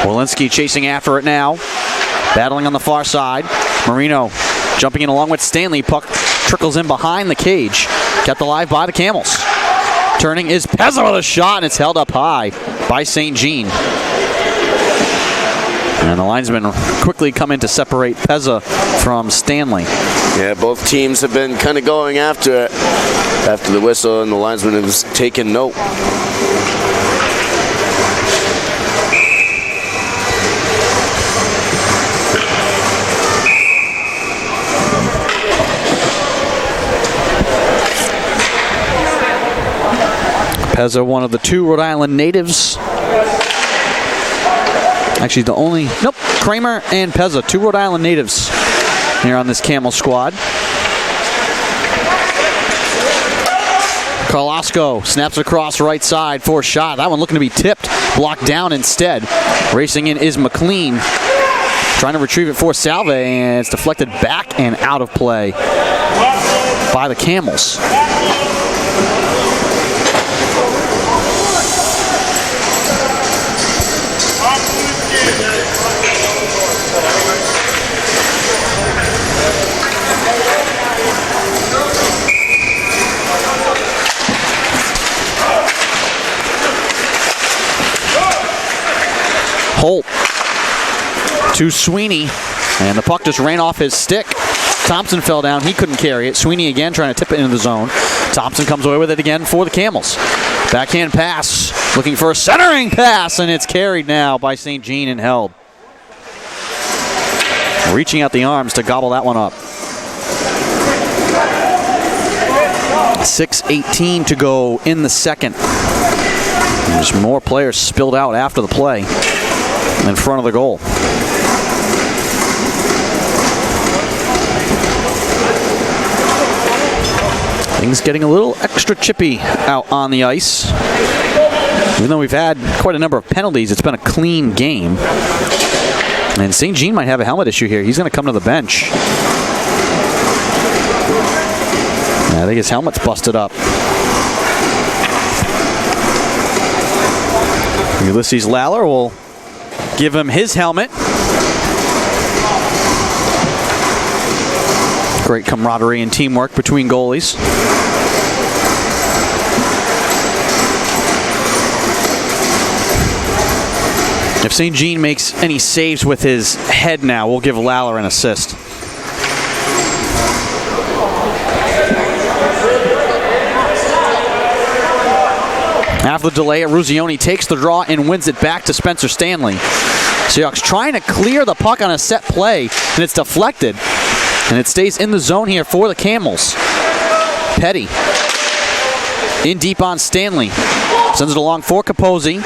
Walensky chasing after it now. Battling on the far side. Marino jumping in along with Stanley. Puck trickles in behind the cage. Kept alive by the Camels. Turning is Pezza with a shot, and it's held up high by St. Jean. And the linesmen quickly come in to separate Pezza from Stanley. Yeah, both teams have been kind of going after it after the whistle, and the linesman has taken note. Pezza, one of the 2 Rhode Island natives. Actually, the only... Nope, Kramer and Pezza, 2 Rhode Island natives here on this Camel squad. Carlasco snaps across right side for a shot. That one looking to be tipped. Blocked down instead. Racing in is McLean. Trying to retrieve it for Salve, and it's deflected back and out of play by the Camels. Holt to Sweeney, and the puck just ran off his stick. Thompson fell down. He couldn't carry it. Sweeney again trying to tip it into the zone. Thompson comes away with it again for the Camels. Backhand pass, looking for a centering pass, and it's carried now by St. Jean and held. Reaching out the arms to gobble that one up. 6:18 to go in the second. There's more players spilled out after the play in front of the goal. Things getting a little extra chippy out on the ice. Even though we've had quite a number of penalties, it's been a clean game. And St. Jean might have a helmet issue here. He's going to come to the bench. I think his helmet's busted up. Ulysses Lawler will give him his helmet. Great camaraderie and teamwork between goalies. If St. Jean makes any saves with his head now, we'll give Lawler an assist. After the delay, Ruzioni takes the draw and wins it back to Spencer Stanley. Seahawks trying to clear the puck on a set play, and it's deflected. And it stays in the zone here for the Camels. Petty in deep on Stanley. Sends it along for Capozzi.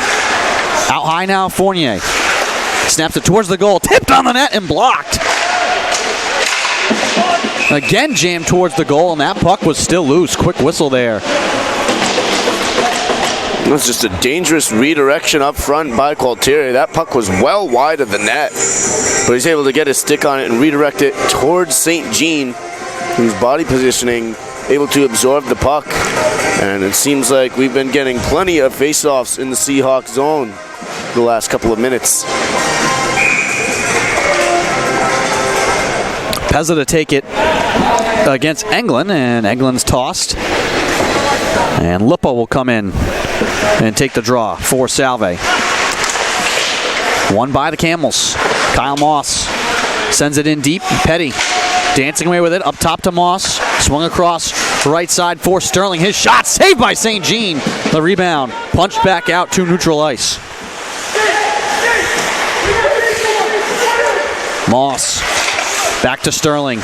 Out high now, Fournier. Snaps it towards the goal. Tipped on the net and blocked. Again jammed towards the goal, and that puck was still loose. Quick whistle there. It was just a dangerous redirection up front by Gualtieri. That puck was well wide of the net, but he's able to get his stick on it and redirect it towards St. Jean, whose body positioning able to absorb the puck. And it seems like we've been getting plenty of face-offs in the Seahawks zone the last couple of minutes. Pezza to take it against Englund, and Englund's tossed. And Lippo will come in and take the draw for Salve. Won by the Camels. Kyle Moss sends it in deep. Petty dancing away with it. Up top to Moss. Swung across right side for Sterling. His shot saved by St. Jean. The rebound punched back out to neutral ice. Moss back to Sterling.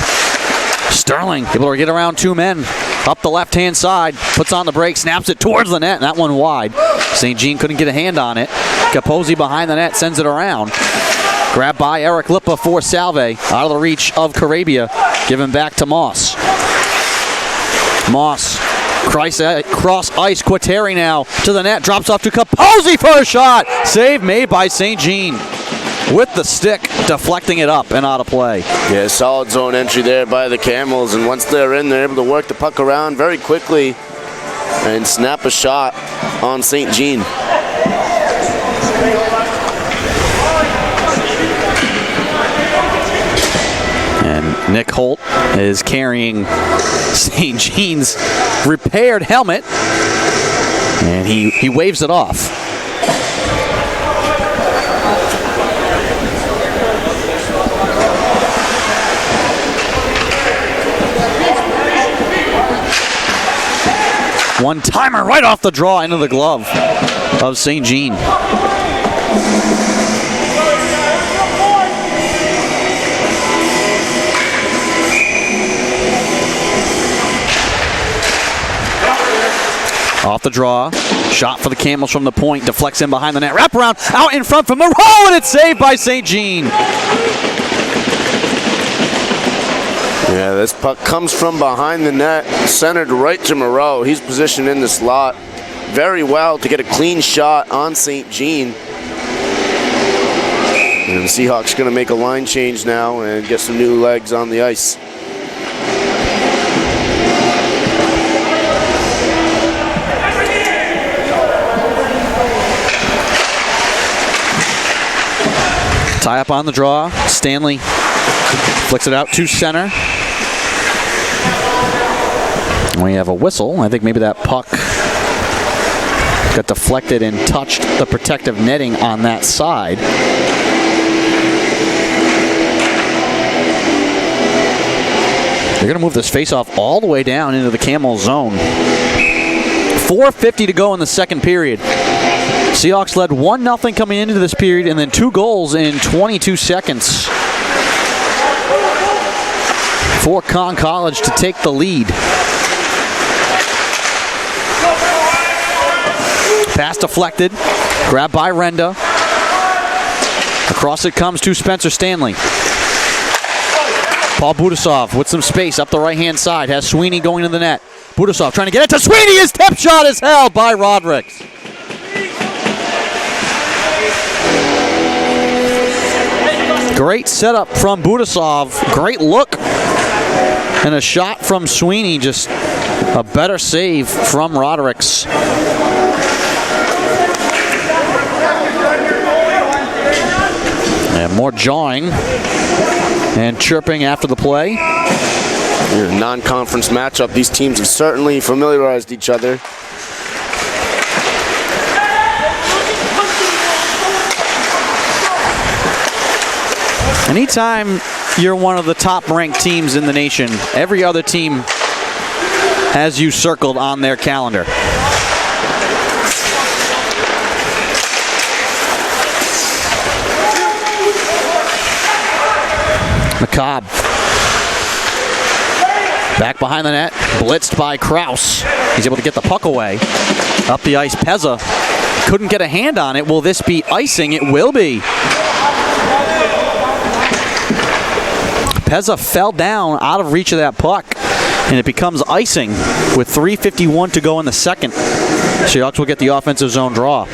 Sterling able to get around 2 men. Up the left-hand side, puts on the brake, snaps it towards the net, and that one wide. St. Jean couldn't get a hand on it. Capozzi behind the net, sends it around. Grabbed by Eric Lippa for Salve. Out of the reach of Carabia. Given back to Moss. Moss. Cross ice. Quateri now to the net. Drops off to Capozzi for a shot. Save made by St. Jean. With the stick, deflecting it up and out of play. Yeah, solid zone entry there by the Camels, and once they're in, they're able to work the puck around very quickly and snap a shot on St. Jean. And Nick Holt is carrying St. Jean's repaired helmet, and he waves it off. One-timer right off the draw into the glove of St. Jean. Off the draw. Shot for the Camels from the point. Deflects in behind the net. Wraparound out in front from Moreau, and it's saved by St. Jean. Yeah, this puck comes from behind the net, centered right to Moreau. He's positioned in the slot very well to get a clean shot on St. Jean. And the Seahawks going to make a line change now and get some new legs on the ice. Tie up on the draw. Stanley flicks it out to center. We have a whistle. I think maybe that puck got deflected and touched the protective netting on that side. They're going to move this faceoff all the way down into the Camel zone. 4:50 to go in the second period. Seahawks led 1-0 coming into this period, and then 2 goals in 22 seconds for Conn College to take the lead. Pass deflected. Grabbed by Renda. Across it comes to Spencer Stanley. Paul Budasov with some space up the right-hand side. Has Sweeney going to the net. Budasov trying to get it to Sweeney. His tip shot is held by Rodricks. Great setup from Budasov. Great look. And a shot from Sweeney. Just a better save from Rodricks. And more jawing and chirping after the play. Non-conference matchup. These teams have certainly familiarized each other. Anytime you're one of the top-ranked teams in the nation, every other team has you circled on their calendar. McCobb. Back behind the net. Blitzed by Kraus. He's able to get the puck away. Up the ice, Pezza. Couldn't get a hand on it. Will this be icing? It will be. Pezza fell down out of reach of that puck, and it becomes icing with 3:51 to go in the second. Seahawks will get the offensive zone draw.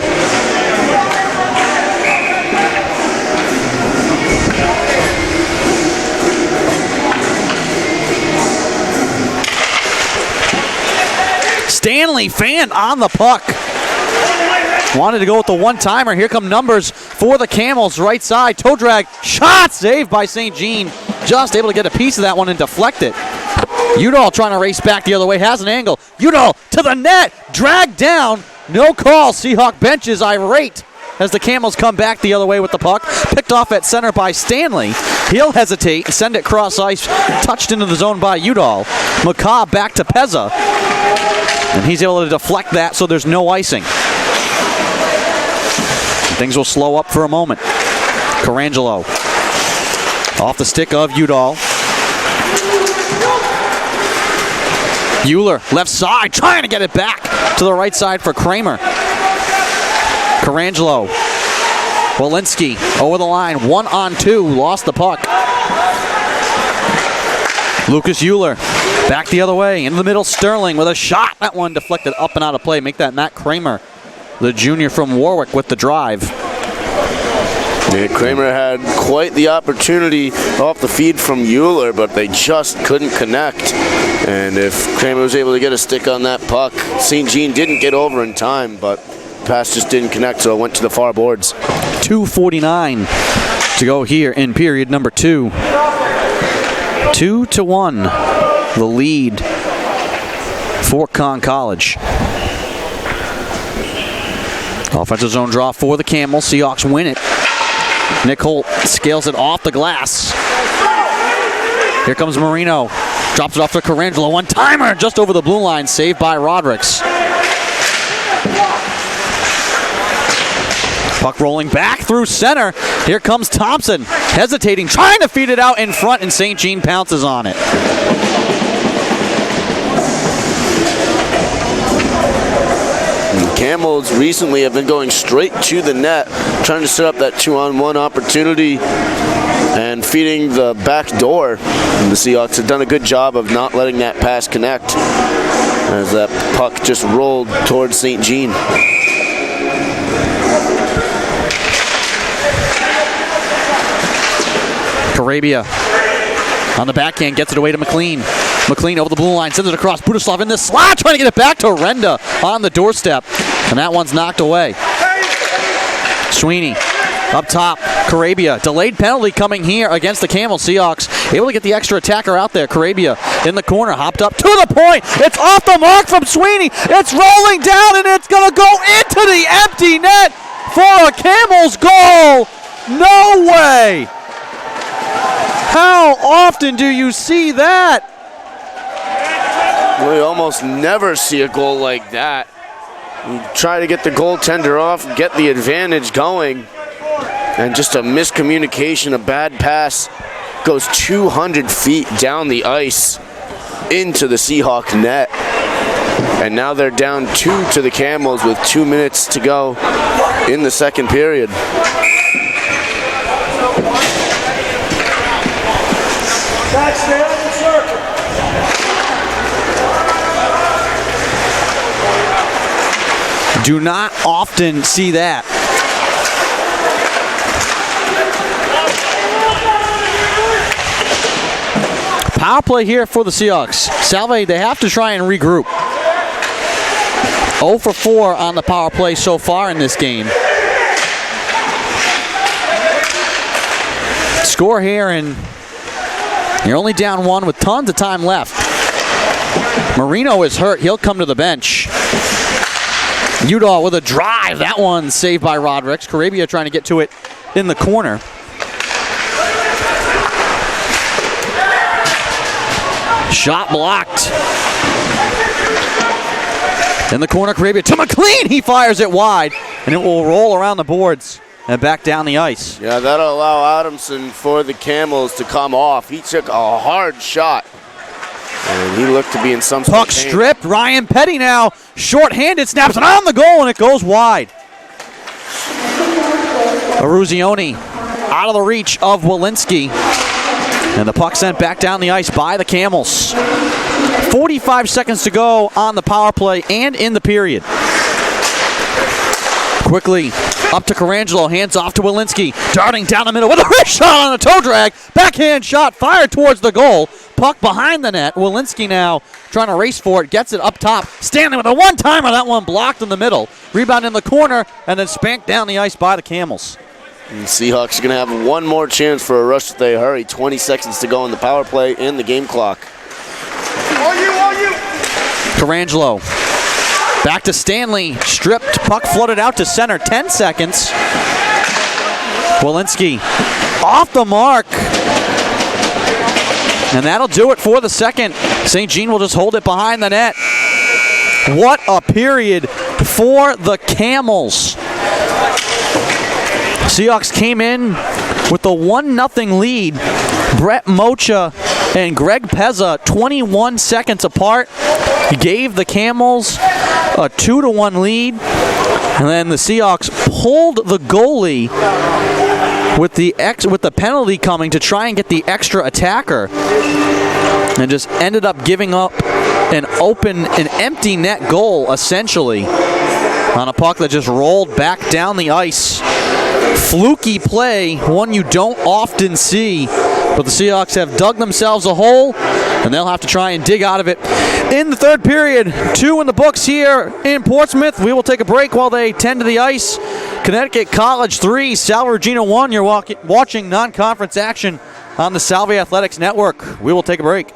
Stanley fanned on the puck. Wanted to go with the one-timer. Here come numbers for the Camels. Right side, toe drag, shot saved by St. Jean. Just able to get a piece of that one and deflect it. Udall trying to race back the other way, has an angle. Udall to the net, dragged down, no call. Seahawk bench is irate as the Camels come back the other way with the puck. Picked off at center by Stanley. He'll hesitate, send it cross ice, touched into the zone by Udall. McCobb back to Pezza. And he's able to deflect that so there's no icing. Things will slow up for a moment. Carangelo off the stick of Udall. Euler left side trying to get it back to the right side for Kramer. Carangelo Walensky over the line, 1-on-2, lost the puck. Lucas Euler back the other way, into the middle, Sterling with a shot. That one deflected up and out of play. Make that Matt Kramer, the junior from Warwick, with the drive. Yeah, Kramer had quite the opportunity off the feed from Euler, but they just couldn't connect. And if Kramer was able to get a stick on that puck, St. Jean didn't get over in time, but the pass just didn't connect, so it went to the far boards. 2:49 to go here in period number 2. 2-1, the lead for Conn College. Offensive zone draw for the Camels. Seahawks win it. Nick Holt scales it off the glass. Here comes Marino. Drops it off to Carangelo. One-timer just over the blue line. Saved by Rodrigues. Puck rolling back through center. Here comes Thompson. Hesitating, trying to feed it out in front, and St. Jean pounces on it. Camels recently have been going straight to the net, trying to set up that 2-on-1 opportunity and feeding the back door. And the Seahawks have done a good job of not letting that pass connect as that puck just rolled towards St. Jean. Carabia on the backhand, gets it away to McLean. McLean over the blue line, sends it across. Budislav in the slot, trying to get it back to Renda on the doorstep. And that one's knocked away. Sweeney up top. Carabia, delayed penalty coming here against the Camel Seahawks. Able to get the extra attacker out there. Carabia in the corner, hopped up to the point. It's off the mark from Sweeney. It's rolling down, and it's going to go into the empty net for a Camels goal. No way. How often do you see that? We almost never see a goal like that. You try to get the goaltender off, get the advantage going, and just a miscommunication, a bad pass goes 200 feet down the ice into the Seahawk net. And now they're down 2 to the Camels with 2 minutes to go in the second period. Do not often see that. Power play here for the Seahawks. Salve, they have to try and regroup. 0 for 4 on the power play so far in this game. Score here, and you're only down 1 with tons of time left. Marino is hurt. He'll come to the bench. Udall with a drive. That one saved by Rodrigues. Carabia trying to get to it in the corner. Shot blocked. In the corner, Carabia to McLean. He fires it wide, and it will roll around the boards and back down the ice. Yeah, that'll allow Adamson for the Camels to come off. He took a hard shot, and he looked to be in some sort Puck of pain. stripped. Ryan Petty now short-handed, snaps it on the goal, and it goes wide. Aruzioni out of the reach of Walensky. And the puck sent back down the ice by the Camels. 45 seconds to go on the power play and in the period. Quickly up to Carangelo, hands off to Walensky. Darting down the middle with a wrist shot on a toe drag. Backhand shot fired towards the goal. Puck behind the net. Walensky now trying to race for it. Gets it up top. Stanley with a one-timer. That one blocked in the middle. Rebound in the corner and then spanked down the ice by the Camels. And the Seahawks are going to have one more chance for a rush if they hurry. 20 seconds to go on the power play and the game clock. Carangelo. Back to Stanley. Stripped. Puck floated out to center. 10 seconds. Walensky off the mark. And that'll do it for the second. St. Jean will just hold it behind the net. What a period for the Camels. Seahawks came in with the 1-0 lead. Brett Mocha and Greg Pezza, 21 seconds apart, gave the Camels a 2-1 lead. And then the Seahawks pulled the goalie with the penalty coming to try and get the extra attacker, and just ended up giving up an empty net goal, essentially, on a puck that just rolled back down the ice. Fluky play, one you don't often see, but the Seahawks have dug themselves a hole, and they'll have to try and dig out of it. In the third period, 2 in the books here in Portsmouth. We will take a break while they tend to the ice. Connecticut College 3, Salve Regina 1. You're watching non-conference action on the Salve Athletics Network. We will take a break.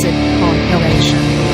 Music compilation.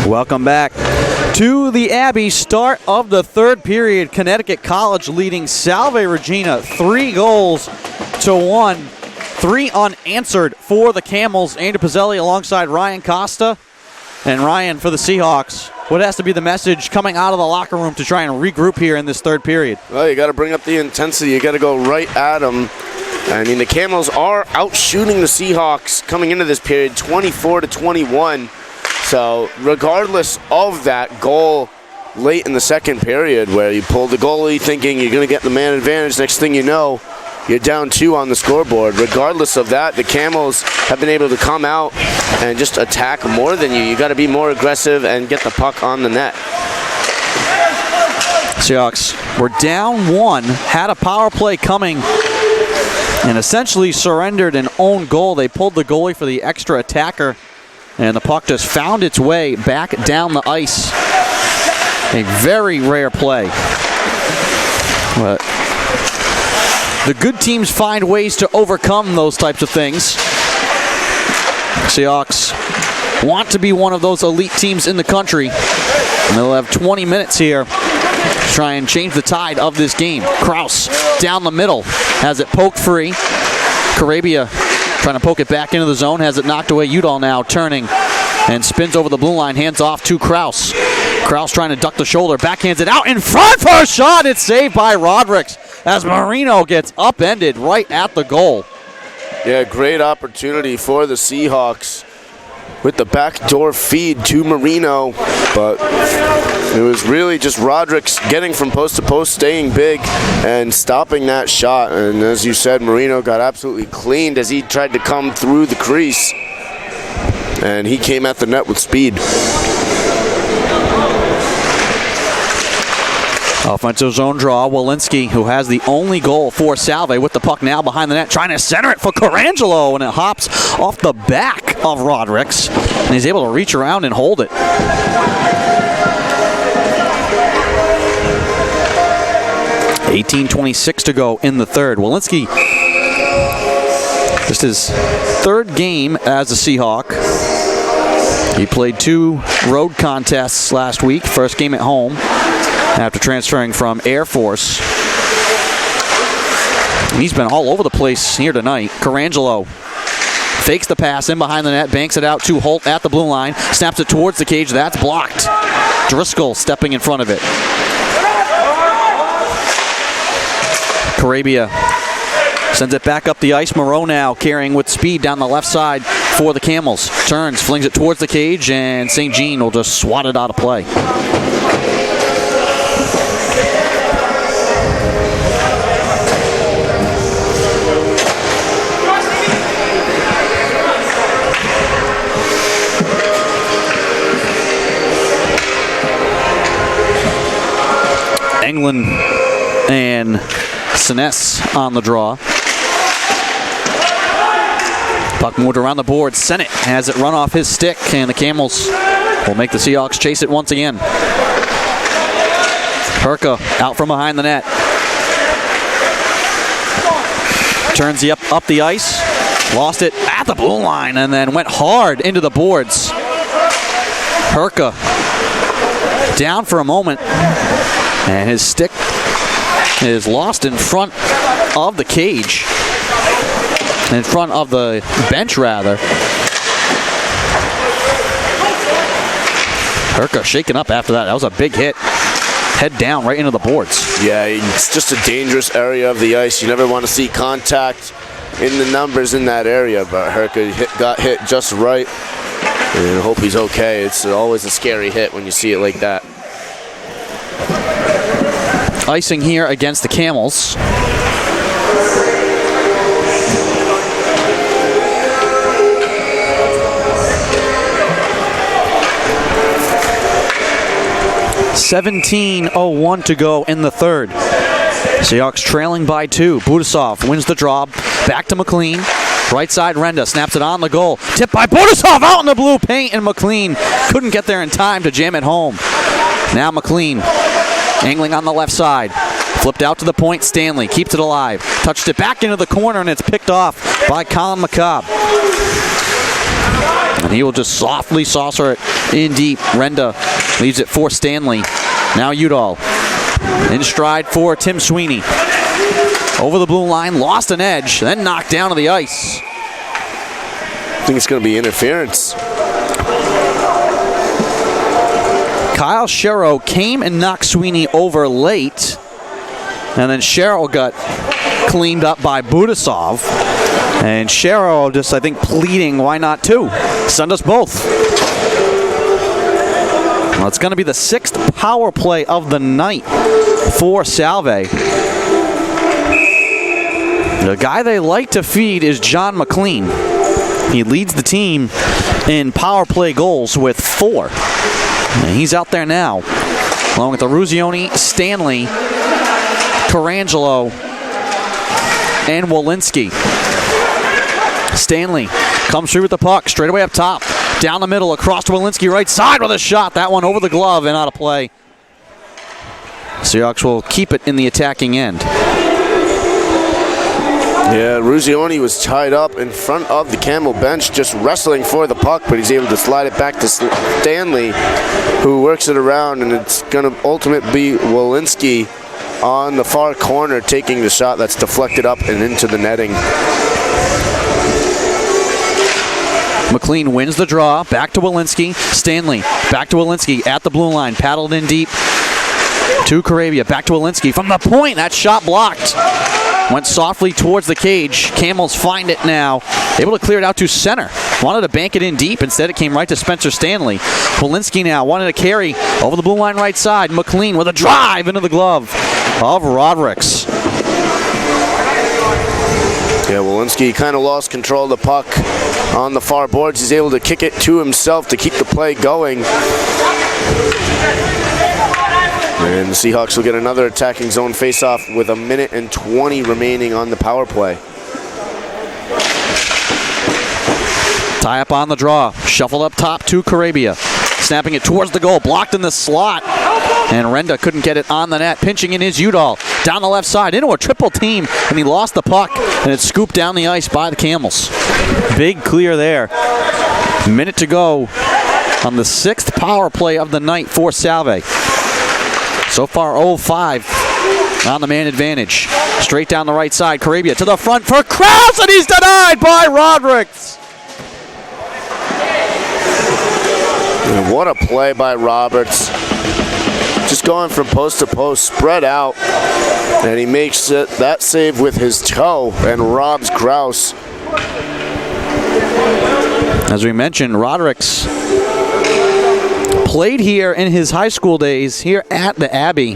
Welcome back to the Abbey. Start of the third period. Connecticut College leading Salve Regina 3-1. 3 unanswered for the Camels. Andy Pizzelli alongside Ryan Costa. And Ryan, for the Seahawks, what has to be the message coming out of the locker room to try and regroup here in this third period? Well, you got to bring up the intensity. You got to go right at them. I mean, the Camels are outshooting the Seahawks coming into this period, 24-21. So regardless of that goal late in the second period where you pulled the goalie thinking you're going to get the man advantage, next thing you know, you're down 2 on the scoreboard. Regardless of that, the Camels have been able to come out and just attack more than you. You got to be more aggressive and get the puck on the net. Seahawks were down 1, had a power play coming, and essentially surrendered an own goal. They pulled the goalie for the extra attacker, and the puck just found its way back down the ice. A very rare play. But the good teams find ways to overcome those types of things. Seahawks want to be one of those elite teams in the country. And they'll have 20 minutes here to try and change the tide of this game. Kraus down the middle, has it poked free. Carabia trying to poke it back into the zone, has it knocked away. Udall now turning and spins over the blue line, hands off to Kraus. Kraus trying to duck the shoulder, backhands it out in front for a shot. It's saved by Rodricks as Marino gets upended right at the goal. Yeah, great opportunity for the Seahawks with the backdoor feed to Marino, but it was really just Rodricks getting from post to post, staying big, and stopping that shot. And as you said, Marino got absolutely cleaned as he tried to come through the crease, and he came at the net with speed. Offensive zone draw. Walensky, who has the only goal for Salve, with the puck now behind the net, trying to center it for Carangelo, and it hops off the back of Rodricks, and he's able to reach around and hold it. $18:26 to go in the third. Walensky, just his third game as a Seahawk. He played 2 road contests last week. First game at home after transferring from Air Force. And he's been all over the place here tonight. Carangelo fakes the pass in behind the net, banks it out to Holt at the blue line, snaps it towards the cage. That's blocked. Driscoll stepping in front of it. Carabia sends it back up the ice. Moreau now carrying with speed down the left side for the Camels. Turns, flings it towards the cage, and St. Jean will just swat it out of play. England and Sinnes on the draw. Puck moved around the board. Sennett has it run off his stick, and the Camels will make the Seahawks chase it once again. Herka out from behind the net. Turns up the ice. Lost it at the blue line and then went hard into the boards. Herka down for a moment, and his stick is lost in front of the cage. In front of the bench, rather. Herka shaken up after that. That was a big hit. Head down right into the boards. Yeah, it's just a dangerous area of the ice. You never want to see contact in the numbers in that area, but Herka got hit just right. And I hope he's okay. It's always a scary hit when you see it like that. Icing here against the Camels. $17:01 to go in the third. Seahawks trailing by 2. Budasov wins the draw. Back to McLean. Right side, Renda snaps it on the goal. Tipped by Budasov out in the blue paint, and McLean couldn't get there in time to jam it home. Now McLean angling on the left side. Flipped out to the point. Stanley keeps it alive. Touched it back into the corner, and it's picked off by Colin McCobb. And he will just softly saucer it in deep. Renda leaves it for Stanley. Now Udall. In stride for Tim Sweeney. Over the blue line, lost an edge, then knocked down to the ice. I think it's going to be interference. Kyle Sherrow came and knocked Sweeney over late. And then Sherrow got cleaned up by Budasov. And Sherrow just, I think, pleading, why not two? Send us both. Well, it's going to be the 6th power play of the night for Salve. The guy they like to feed is John McLean. He leads the team in power play goals with 4. And he's out there now, along with Eruzione, Stanley, Carangelo, and Walensky. Stanley comes through with the puck, straight away up top, down the middle, across to Walensky, right side with a shot. That one over the glove and out of play. Seahawks will keep it in the attacking end. Yeah, Eruzione was tied up in front of the Camel bench, just wrestling for the puck, but he's able to slide it back to Stanley, who works it around, and it's going to ultimately be Walensky on the far corner taking the shot that's deflected up and into the netting. McLean wins the draw, back to Walensky. Stanley, back to Walensky at the blue line, paddled in deep to Karabia, back to Walensky from the point. That shot blocked. Went softly towards the cage. Camels find it now. Able to clear it out to center. Wanted to bank it in deep. Instead, it came right to Spencer Stanley. Walensky now wanted to carry over the blue line right side. McLean with a drive into the glove of Roderick's. Yeah, Walensky kind of lost control of the puck on the far boards. He's able to kick it to himself to keep the play going. And the Seahawks will get another attacking zone faceoff with 1:20 remaining on the power play. Tie up on the draw. Shuffled up top to Karabia. Snapping it towards the goal. Blocked in the slot. And Renda couldn't get it on the net. Pinching in is Udall. Down the left side into a triple team. And he lost the puck. And it's scooped down the ice by the Camels. Big clear there. Minute to go on the 6th power play of the night for Salve. So far 0-5 on the man advantage. Straight down the right side. Karabia to the front for Krause, and he's denied by Roderick's. And what a play by Roberts. Just going from post to post, spread out. And he makes that save with his toe and robs Krause. As we mentioned, Roderick's played here in his high school days here at the Abbey.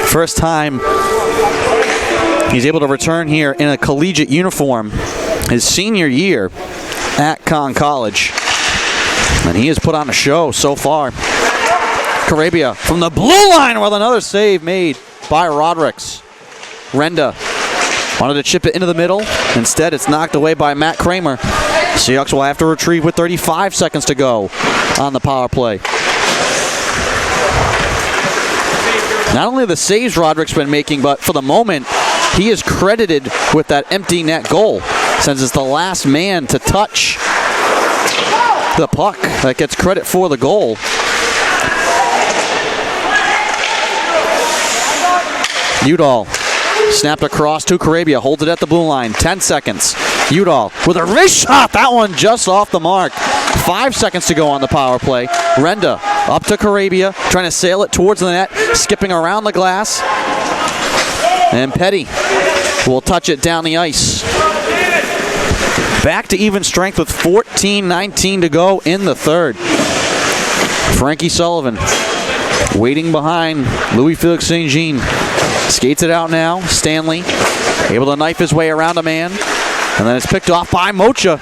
First time he's able to return here in a collegiate uniform his senior year at Connecticut College. And he has put on a show so far. Karabia from the blue line with another save made by Roderick's. Renda wanted to chip it into the middle. Instead, it's knocked away by Matt Kramer. Seahawks will have to retrieve with 35 seconds to go on the power play. Not only the saves Roderick's been making, but for the moment, he is credited with that empty net goal, since it's the last man to touch the puck that gets credit for the goal. Udall snapped across to Karabia, holds it at the blue line, 10 seconds. Udall with a wrist shot, that one just off the mark. 5 seconds to go on the power play. Renda up to Karabia, trying to sail it towards the net, skipping around the glass. And Petty will touch it down the ice. Back to even strength with 14:19 to go in the third. Frankie Sullivan waiting behind Louis Felix St. Jean. Skates it out now. Stanley able to knife his way around a man. And then it's picked off by Mocha.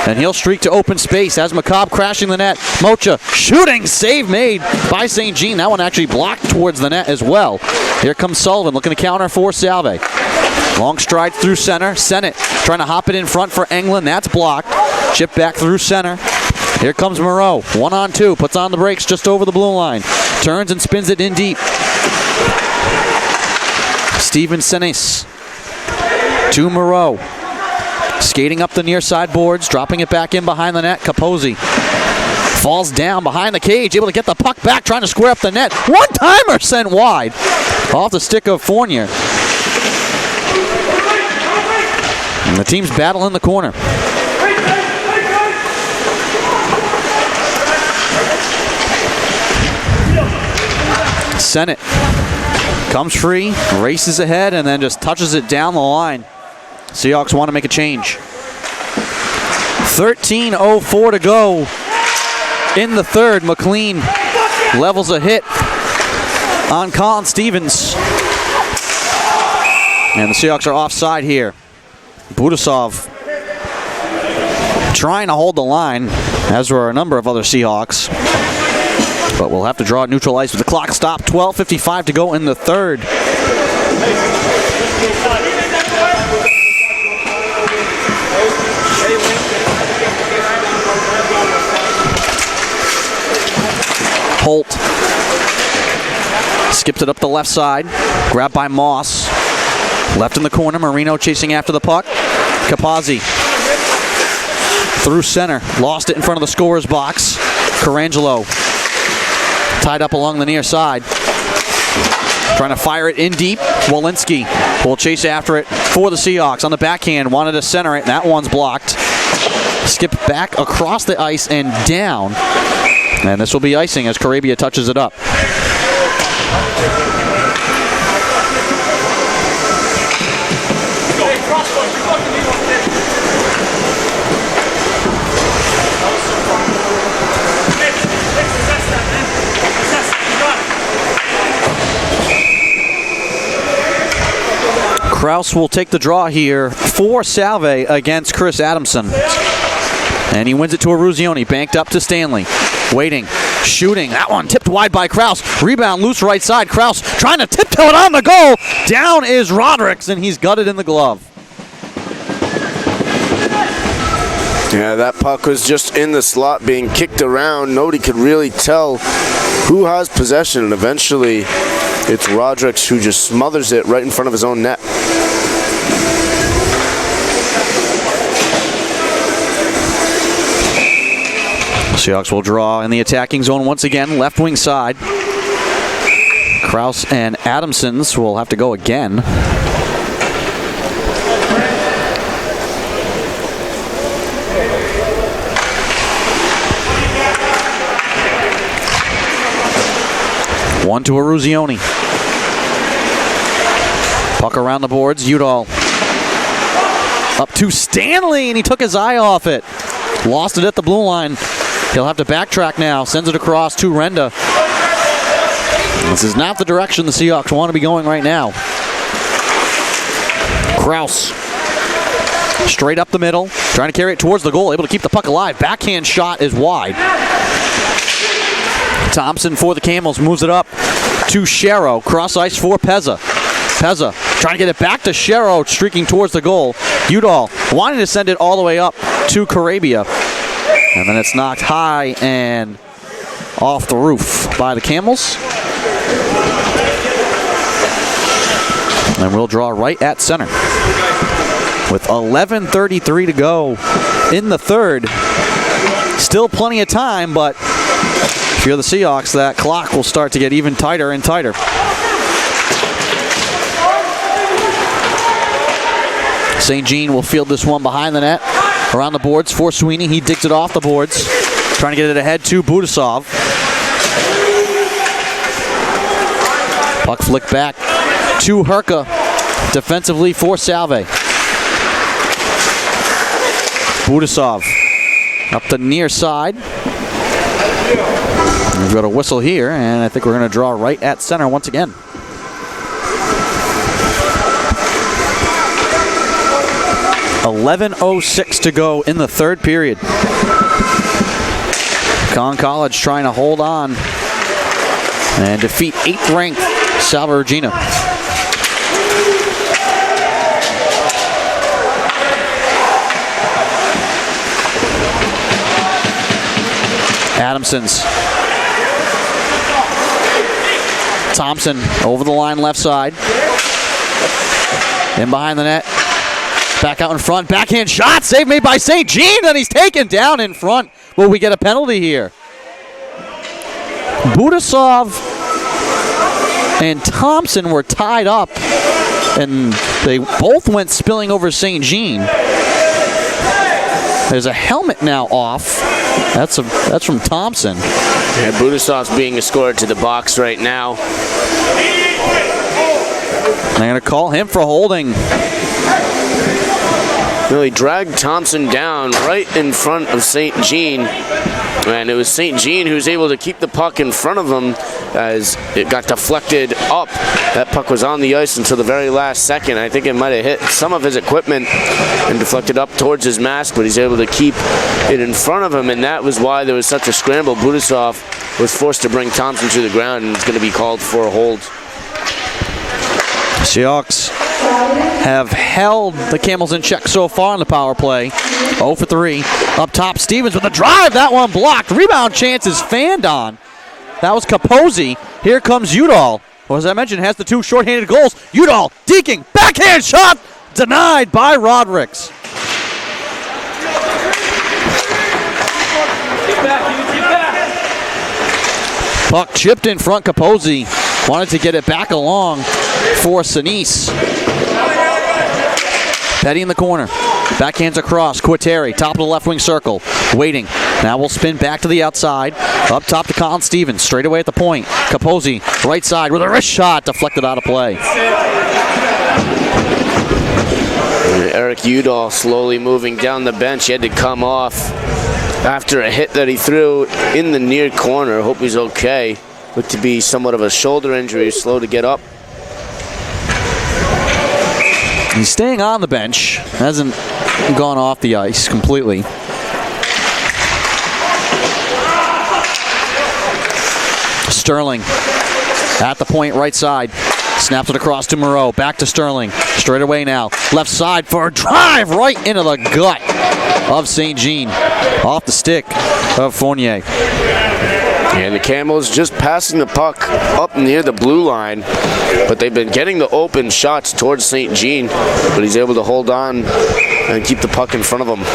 And he'll streak to open space as McCobb crashing the net. Mocha shooting, save made by St. Jean. That one actually blocked towards the net as well. Here comes Sullivan looking to counter for Salve. Long stride through center. Sennett trying to hop it in front for Englund. That's blocked. Chip back through center. Here comes Moreau. 1-on-2. Puts on the brakes just over the blue line. Turns and spins it in deep. Steven Senes to Moreau. Skating up the near side boards, dropping it back in behind the net. Capozzi falls down behind the cage, able to get the puck back, trying to square up the net. One-timer sent wide off the stick of Fournier. And the team's battling the corner. Sennett comes free, races ahead, and then just touches it down the line. Seahawks want to make a change. 13:04 to go in the third. McLean levels a hit on Colin Stevens. And the Seahawks are offside here. Budasov trying to hold the line, as were a number of other Seahawks. But we'll have to draw it neutral ice with the clock stopped. 12:55 to go in the third. Holt skips it up the left side. Grabbed by Moss. Left in the corner. Marino chasing after the puck. Capozzi through center. Lost it in front of the scorer's box. Carangelo tied up along the near side. Trying to fire it in deep. Walensky will chase after it for the Seahawks. On the backhand, wanted to center it, and that one's blocked. Skip back across the ice and down. And this will be icing as Carabia touches it up. Kraus will take the draw here for Salve against Chris Adamson. And he wins it to Eruzione. Banked up to Stanley. Waiting. Shooting. That one tipped wide by Kraus. Rebound loose right side. Kraus trying to tiptoe it on the goal. Down is Roderick's, and he's got it in the glove. Yeah, that puck was just in the slot being kicked around. Nobody could really tell who has possession, and eventually it's Roderick's who just smothers it right in front of his own net. Seahawks will draw in the attacking zone once again, left wing side. Kraus and Adamsons will have to go again. One to Eruzione. Puck around the boards. Udall up to Stanley, and he took his eye off it. Lost it at the blue line. He'll have to backtrack now. Sends it across to Renda. This is not the direction the Seahawks want to be going right now. Kraus straight up the middle, trying to carry it towards the goal, able to keep the puck alive. Backhand shot is wide. Thompson for the Camels moves it up to Sherrow. Cross ice for Pezza. Pezza trying to get it back to Sherrow, streaking towards the goal. Udall wanting to send it all the way up to Carabia. And then it's knocked high and off the roof by the Camels. And we'll draw right at center. With 11:33 to go in the third. Still plenty of time, but if you're the Seahawks, that clock will start to get even tighter and tighter. St. Jean will field this one behind the net. Around the boards for Sweeney. He digs it off the boards. Trying to get it ahead to Budasov. Puck flicked back to Herka. Defensively for Salve. Budasov up the near side. We've got a whistle here, and I think we're going to draw right at center once again. .11:06 to go in the third period. College trying to hold on and defeat 8th ranked Salve Regina. Adamsons. Thompson over the line left side. In behind the net. Back out in front. Backhand shot. Save made by St. Jean. And he's taken down in front. Will we get a penalty here? Budasov and Thompson were tied up. And they both went spilling over St. Jean. There's a helmet now off. That's from Thompson. Yeah, Budasov's being escorted to the box right now. They're going to call him for holding. He dragged Thompson down right in front of St. Jean. And it was St. Jean who was able to keep the puck in front of him as it got deflected up. That puck was on the ice until the very last second. I think it might have hit some of his equipment and deflected up towards his mask, but he's able to keep it in front of him, and that was why there was such a scramble. Budasov was forced to bring Thompson to the ground, and it's going to be called for a hold. Seahawks have held the Camels in check so far on the power play. 0 for 3. Up top, Stevens with a drive. That one blocked. Rebound chance is fanned on. That was Capozzi. Here comes Udall. Well, as I mentioned, has the 2 shorthanded goals. Udall, deking, backhand shot, denied by Rodricks. Puck chipped in front. Capozzi wanted to get it back along for Sinise. Petty in the corner. Backhands across. Quateri, top of the left wing circle. Waiting. Now we'll spin back to the outside. Up top to Colin Stevens. Straight away at the point. Capozzi, right side with a wrist shot. Deflected out of play. Eric Udall slowly moving down the bench. He had to come off after a hit that he threw in the near corner. Hope he's okay. Looked to be somewhat of a shoulder injury. Slow to get up. He's staying on the bench. Hasn't gone off the ice completely. Sterling at the point, right side. Snaps it across to Moreau. Back to Sterling. Straight away now. Left side for a drive right into the gut of St. Jean. Off the stick of Fournier. And the Camels just passing the puck up near the blue line, but they've been getting the open shots towards St. Jean, but he's able to hold on and keep the puck in front of him.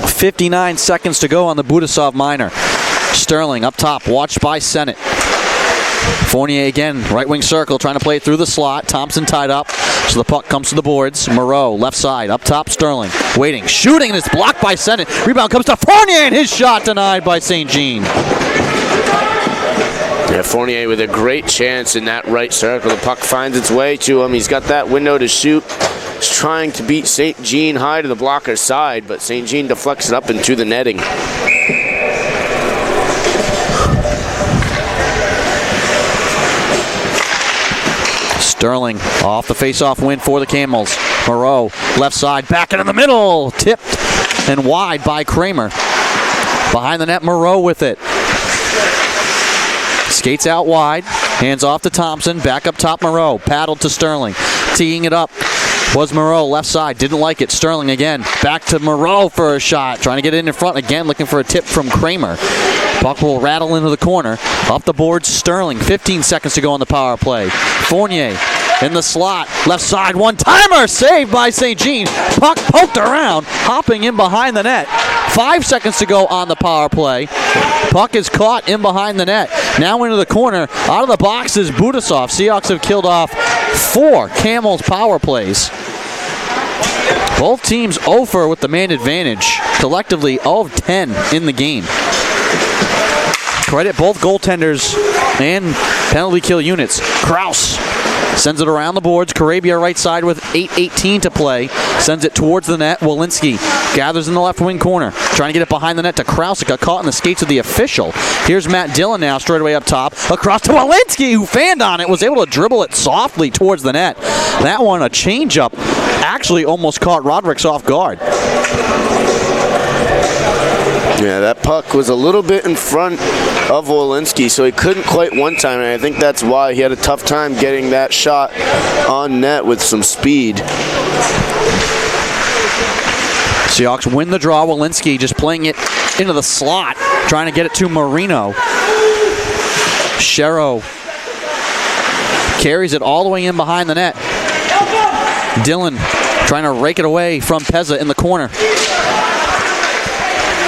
59 seconds to go on the Budasov minor. Sterling up top, watched by Sennett. Fournier again, right wing circle, trying to play it through the slot. Thompson tied up, so the puck comes to the boards. Moreau, left side, up top, Sterling. Waiting, shooting, and it's blocked by Sennett. Rebound comes to Fournier, and his shot denied by St. Jean. Yeah, Fournier with a great chance in that right circle. The puck finds its way to him. He's got that window to shoot. He's trying to beat St. Jean high to the blocker's side, but St. Jean deflects it up into the netting. Sterling off the face-off win for the Camels. Moreau, left side, back into the middle. Tipped and wide by Kramer. Behind the net, Moreau with it. Skates out wide. Hands off to Thompson. Back up top, Moreau. Paddled to Sterling. Teeing it up was Moreau, left side. Didn't like it. Sterling again. Back to Moreau for a shot. Trying to get it in front again, looking for a tip from Kramer. Puck will rattle into the corner. Up the board, Sterling. 15 seconds to go on the power play. Fournier in the slot. Left side, one-timer. Saved by St. Jean. Puck poked around, hopping in behind the net. 5 seconds to go on the power play. Puck is caught in behind the net. Now into the corner. Out of the box is Budasov. Seahawks have killed off 4 Camels power plays. Both teams 0 for with the man advantage. Collectively 0 of 10 in the game. Credit both goaltenders and penalty kill units. Kraus sends it around the boards. Carabia right side with 8:18 to play. Sends it towards the net. Walensky gathers in the left wing corner. Trying to get it behind the net to Kraus. It got caught in the skates of the official. Here's Matt Dillon now straight away up top. Across to Walensky, who fanned on it. Was able to dribble it softly towards the net. That one, a changeup, actually almost caught Rodricks off guard. Yeah, that puck was a little bit in front of Walensky, so he couldn't quite one time, and I think that's why he had a tough time getting that shot on net with some speed. Seahawks win the draw. Walensky just playing it into the slot, trying to get it to Marino. Shero carries it all the way in behind the net. Dillon Trying to rake it away from Pezza in the corner.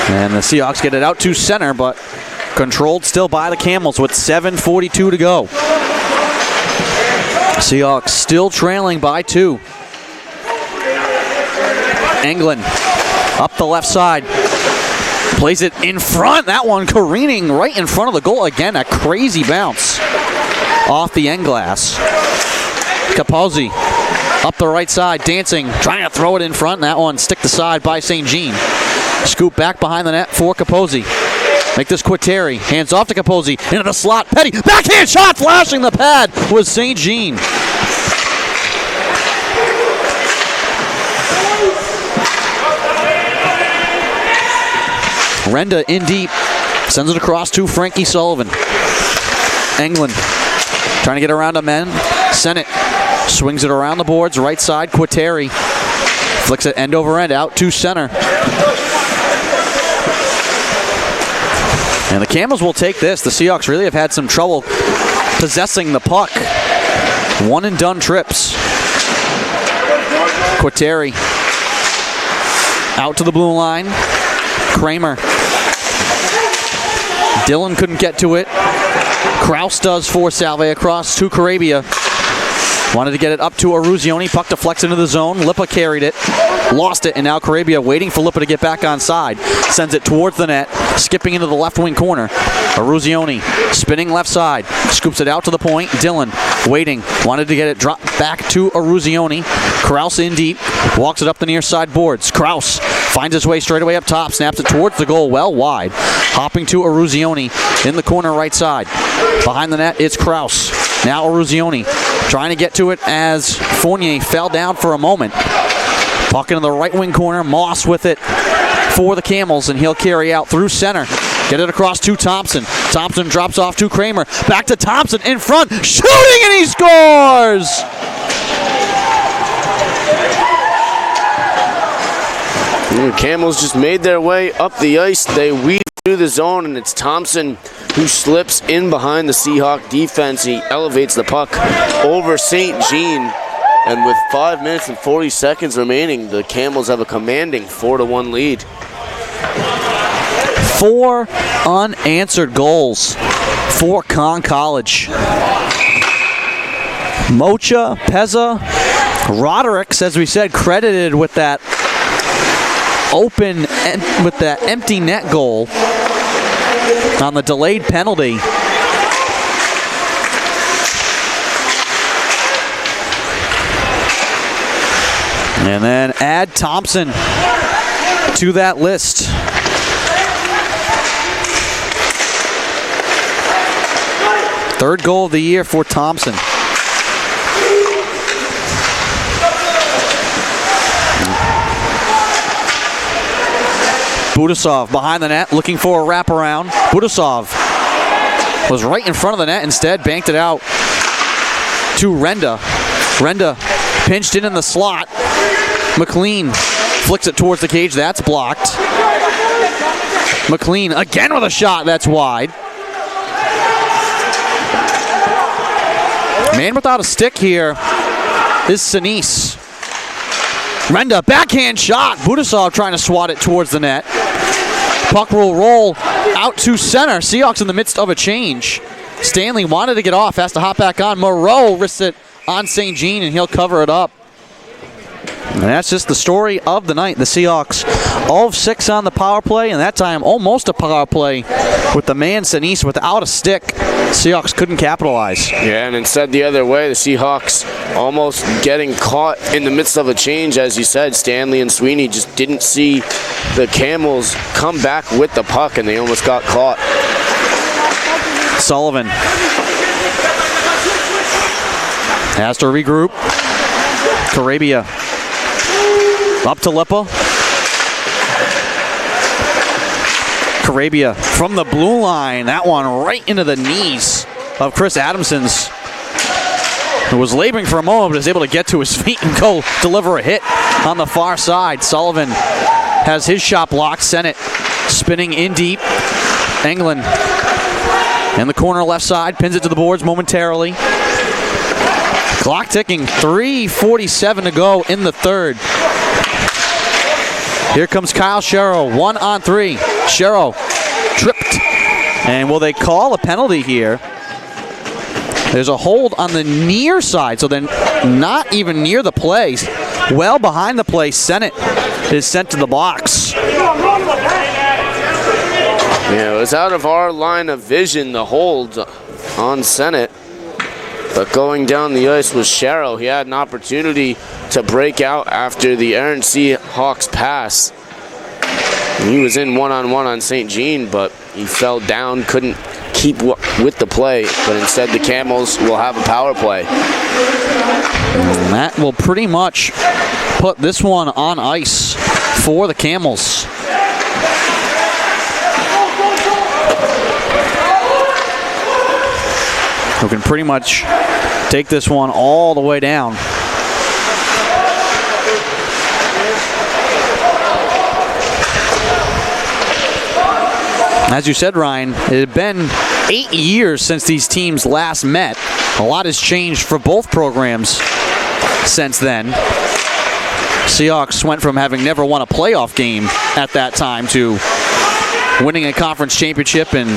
And the Seahawks get it out to center, but controlled still by the Camels with 7:42 to go. Seahawks still trailing by 2. England up the left side. Plays it in front. That one careening right in front of the goal. Again, a crazy bounce off the end glass. Capozzi up the right side, dancing, trying to throw it in front. And that one stick to side by St. Jean. Scoop back behind the net for Capozzi. Make this Quateri. Hands off to Capozzi. Into the slot. Petty. Backhand shot. Flashing the pad was St. Jean. Renda in deep. Sends it across to Frankie Sullivan. England trying to get around a man. Sennett swings it around the boards. Right side. Quateri. Flicks it end over end out to center. And the Camels will take this. The Seahawks really have had some trouble possessing the puck. One and done trips. Quateri out to the blue line. Kramer. Dillon couldn't get to it. Kraus does for Salve across to Carabia. Wanted to get it up to Aruzioni. Puck deflects into the zone. Lippa carried it. Lost it, and now Carabia waiting for Lippa to get back on side. Sends it towards the net. Skipping into the left wing corner. Aruzioni spinning left side. Scoops it out to the point. Dillon waiting. Wanted to get it dropped back to Aruzioni. Kraus in deep. Walks it up the near side boards. Kraus finds his way straight away up top. Snaps it towards the goal. Well wide. Hopping to Aruzioni in the corner right side. Behind the net, it's Kraus. Now Aruzioni trying to get to it as Fournier fell down for a moment. Puck into the right wing corner. Moss with it for the Camels, and he'll carry out through center. Get it across to Thompson. Thompson drops off to Kramer. Back to Thompson in front. Shooting, and he scores! The Camels just made their way up the ice. They weave through the zone, and it's Thompson who slips in behind the Seahawk defense. He elevates the puck over St. Jean. And with 5 minutes and 40 seconds remaining, the Camels have a commanding 4-1 lead. 4 unanswered goals for Conn College. Mocha, Pezza, Rodericks, as we said, credited with that open, with that empty net goal on the delayed penalty. And then add Thompson to that list. Third goal of the year for Thompson. Budasov behind the net, looking for a wraparound. Budasov was right in front of the net, instead banked it out to Renda. Renda pinched in the slot. McLean flicks it towards the cage. That's blocked. McLean again with a shot. That's wide. Man without a stick here is Sinise. Renda, backhand shot. Budasov trying to swat it towards the net. Puck will roll out to center. Seahawks in the midst of a change. Stanley wanted to get off, has to hop back on. Moreau risks it on St. Jean, and he'll cover it up. And that's just the story of the night. The Seahawks 0 of 6 on the power play, and that time almost a power play with the man Sinise without a stick. Seahawks couldn't capitalize. Yeah, and instead the other way, the Seahawks almost getting caught in the midst of a change. As you said, Stanley and Sweeney just didn't see the Camels come back with the puck, and they almost got caught. Sullivan has to regroup. Carabia up to Lippa. Carabia from the blue line. That one right into the knees of Chris Adamson's, who was laboring for a moment but is able to get to his feet and go deliver a hit on the far side. Sullivan has his shot blocked. Sennett spinning in deep. England in the corner left side, pins it to the boards momentarily. Clock ticking, 3:47 to go in the third. Here comes Kyle Sherrow, 1-on-3. Sherrow tripped. And will they call a penalty here? There's a hold on the near side, so then not even near the play. Well behind the play, Sennett is sent to the box. Yeah, it was out of our line of vision, the hold on Sennett. But going down the ice was Sherrow. He had an opportunity to break out after the Aaron Seahawks pass. And he was in one-on-one on St. Jean, but he fell down, couldn't keep with the play, but instead the Camels will have a power play. And that will pretty much put this one on ice for the Camels. Who can pretty much take this one all the way down. As you said, Ryan, it had been 8 years since these teams last met. A lot has changed for both programs since then. Seahawks went from having never won a playoff game at that time to winning a conference championship and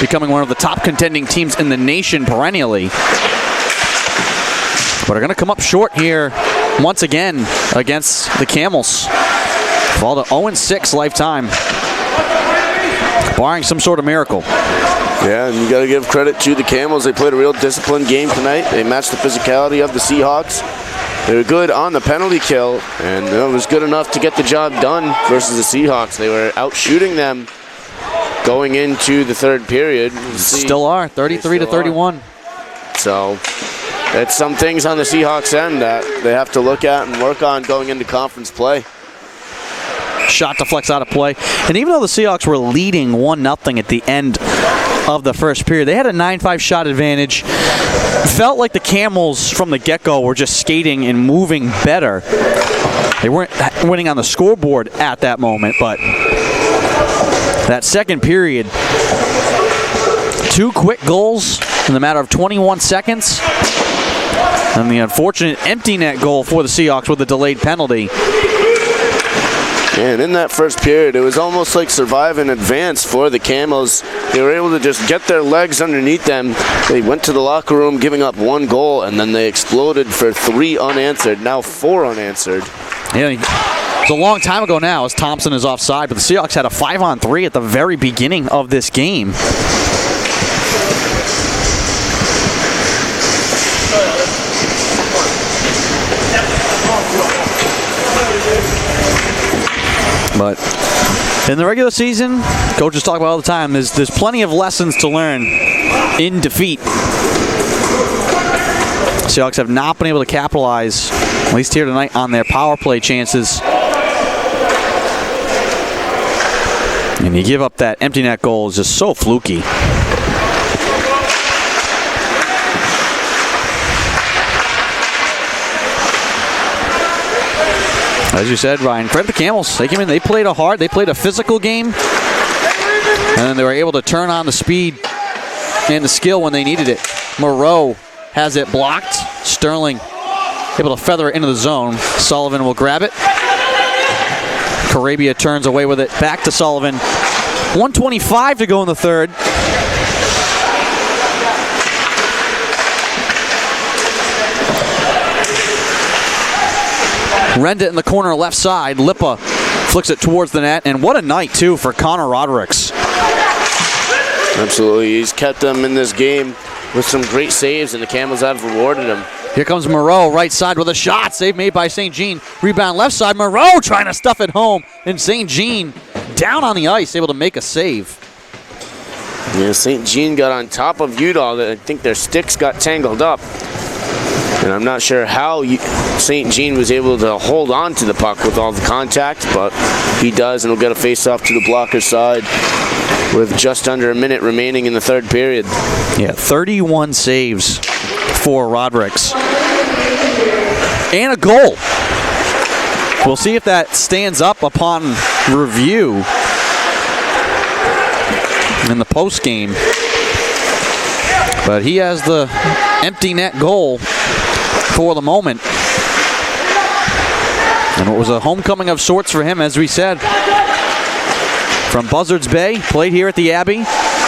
becoming one of the top contending teams in the nation perennially. But are going to come up short here once again against the Camels. Fall to 0-6 lifetime, barring some sort of miracle. Yeah, and you got to give credit to the Camels. They played a real disciplined game tonight. They matched the physicality of the Seahawks. They were good on the penalty kill, and it was good enough to get the job done versus the Seahawks. They were out shooting them going into the third period. Still are, 33-31. So that's some things on the Seahawks end that they have to look at and work on going into conference play. Shot deflects out of play. And even though the Seahawks were leading 1-0 at the end of the first period, they had a 9-5 shot advantage. Felt like the Camels from the get-go were just skating and moving better. They weren't winning on the scoreboard at that moment, but that second period, 2 quick goals in the matter of 21 seconds, and the unfortunate empty net goal for the Seahawks with a delayed penalty. And in that first period, it was almost like survive and advance for the Camels. They were able to just get their legs underneath them. They went to the locker room giving up 1 goal, and then they exploded for 3 unanswered, now 4 unanswered. Yeah, it's a long time ago now as Thompson is offside, but the Seahawks had a 5-on-3 at the very beginning of this game. But in the regular season, coaches talk about all the time, there's plenty of lessons to learn in defeat. Seahawks have not been able to capitalize, at least here tonight, on their power play chances. And you give up that empty net goal is just so fluky. As you said, Ryan, credit the Camels. They came in, they played a physical game, and then they were able to turn on the speed and the skill when they needed it. Moreau has it blocked. Sterling able to feather it into the zone. Sullivan will grab it. Carabia turns away with it. Back to Sullivan. 1:25 to go in the third. Renda in the corner left side. Lippa flicks it towards the net. And what a night, too, for Connor Rodericks. Absolutely. He's kept them in this game with some great saves, and the Camels have rewarded him. Here comes Moreau, right side with a shot. Save made by St. Jean. Rebound left side. Moreau trying to stuff it home. And St. Jean down on the ice, able to make a save. Yeah, St. Jean got on top of Udall. I think their sticks got tangled up. And I'm not sure how St. Jean was able to hold on to the puck with all the contact, but he does, and he'll get a face-off to the blocker side with just under a minute remaining in the third period. Yeah, 31 saves for Rodericks. And a goal. We'll see if that stands up upon review in the postgame. But he has the empty net goal for the moment. And it was a homecoming of sorts for him, as we said. From Buzzards Bay, played here at the Abbey.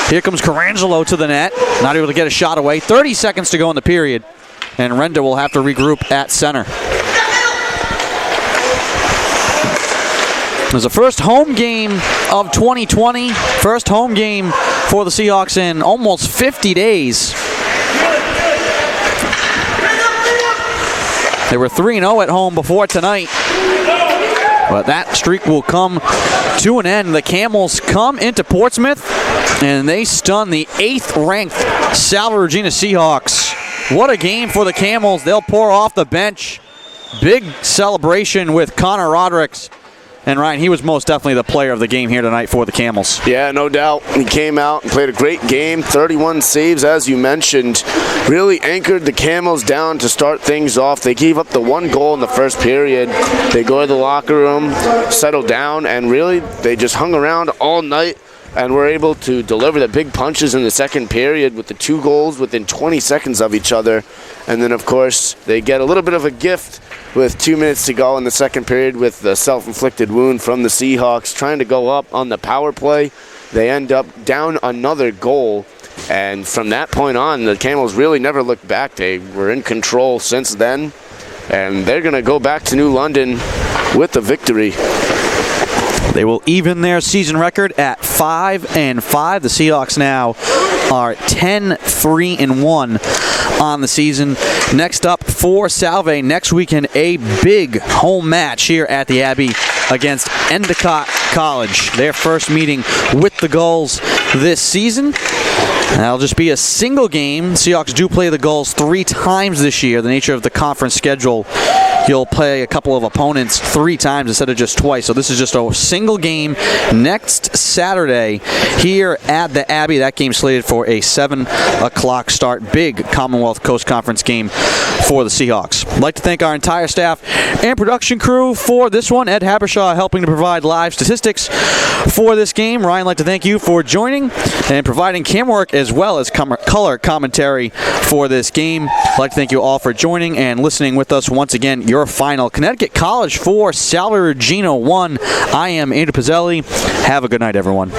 Here comes Carangelo to the net. Not able to get a shot away. 30 seconds to go in the period. And Renda will have to regroup at center. It was the first home game of 2020. First home game for the Seahawks in almost 50 days. They were 3-0 at home before tonight. But that streak will come to an end. The Camels come into Portsmouth, and they stun the 8th-ranked Salve Regina Seahawks. What a game for the Camels. They'll pour off the bench. Big celebration with Connor Rodericks. And Ryan, he was most definitely the player of the game here tonight for the Camels. Yeah, no doubt. He came out and played a great game. 31 saves, as you mentioned. Really anchored the Camels down to start things off. They gave up the 1 goal in the first period. They go to the locker room, settle down, and really they just hung around all night and were able to deliver the big punches in the second period with the 2 goals within 20 seconds of each other. And then, of course, they get a little bit of a gift with 2 minutes to go in the second period with the self-inflicted wound from the Seahawks trying to go up on the power play. They end up down another goal, and from that point on, the Camels really never looked back. They were in control since then, and they're going to go back to New London with the victory. They will even their season record at 5-5. The Seahawks now are 10-3-1 on the season. Next up for Salve next weekend, a big home match here at the Abbey against Connecticut College. Their first meeting with the Gulls this season. That'll just be a single game. Seahawks do play the Gulls 3 times this year. The nature of the conference schedule, you'll play a couple of opponents 3 times instead of just twice. So this is just a single game next Saturday here at the Abbey. That game slated for a 7 o'clock start. Big Commonwealth Coast Conference game for the Seahawks. I'd like to thank our entire staff and production crew for this one. Ed Habershaw helping to provide live statistics for this game. Ryan, I'd like to thank you for joining and providing camera work as well as color commentary for this game. I'd like to thank you all for joining and listening with us once again. Your final Connecticut College 4, Salve Regina 1. I am Andrew Pizzelli. Have a good night, everyone.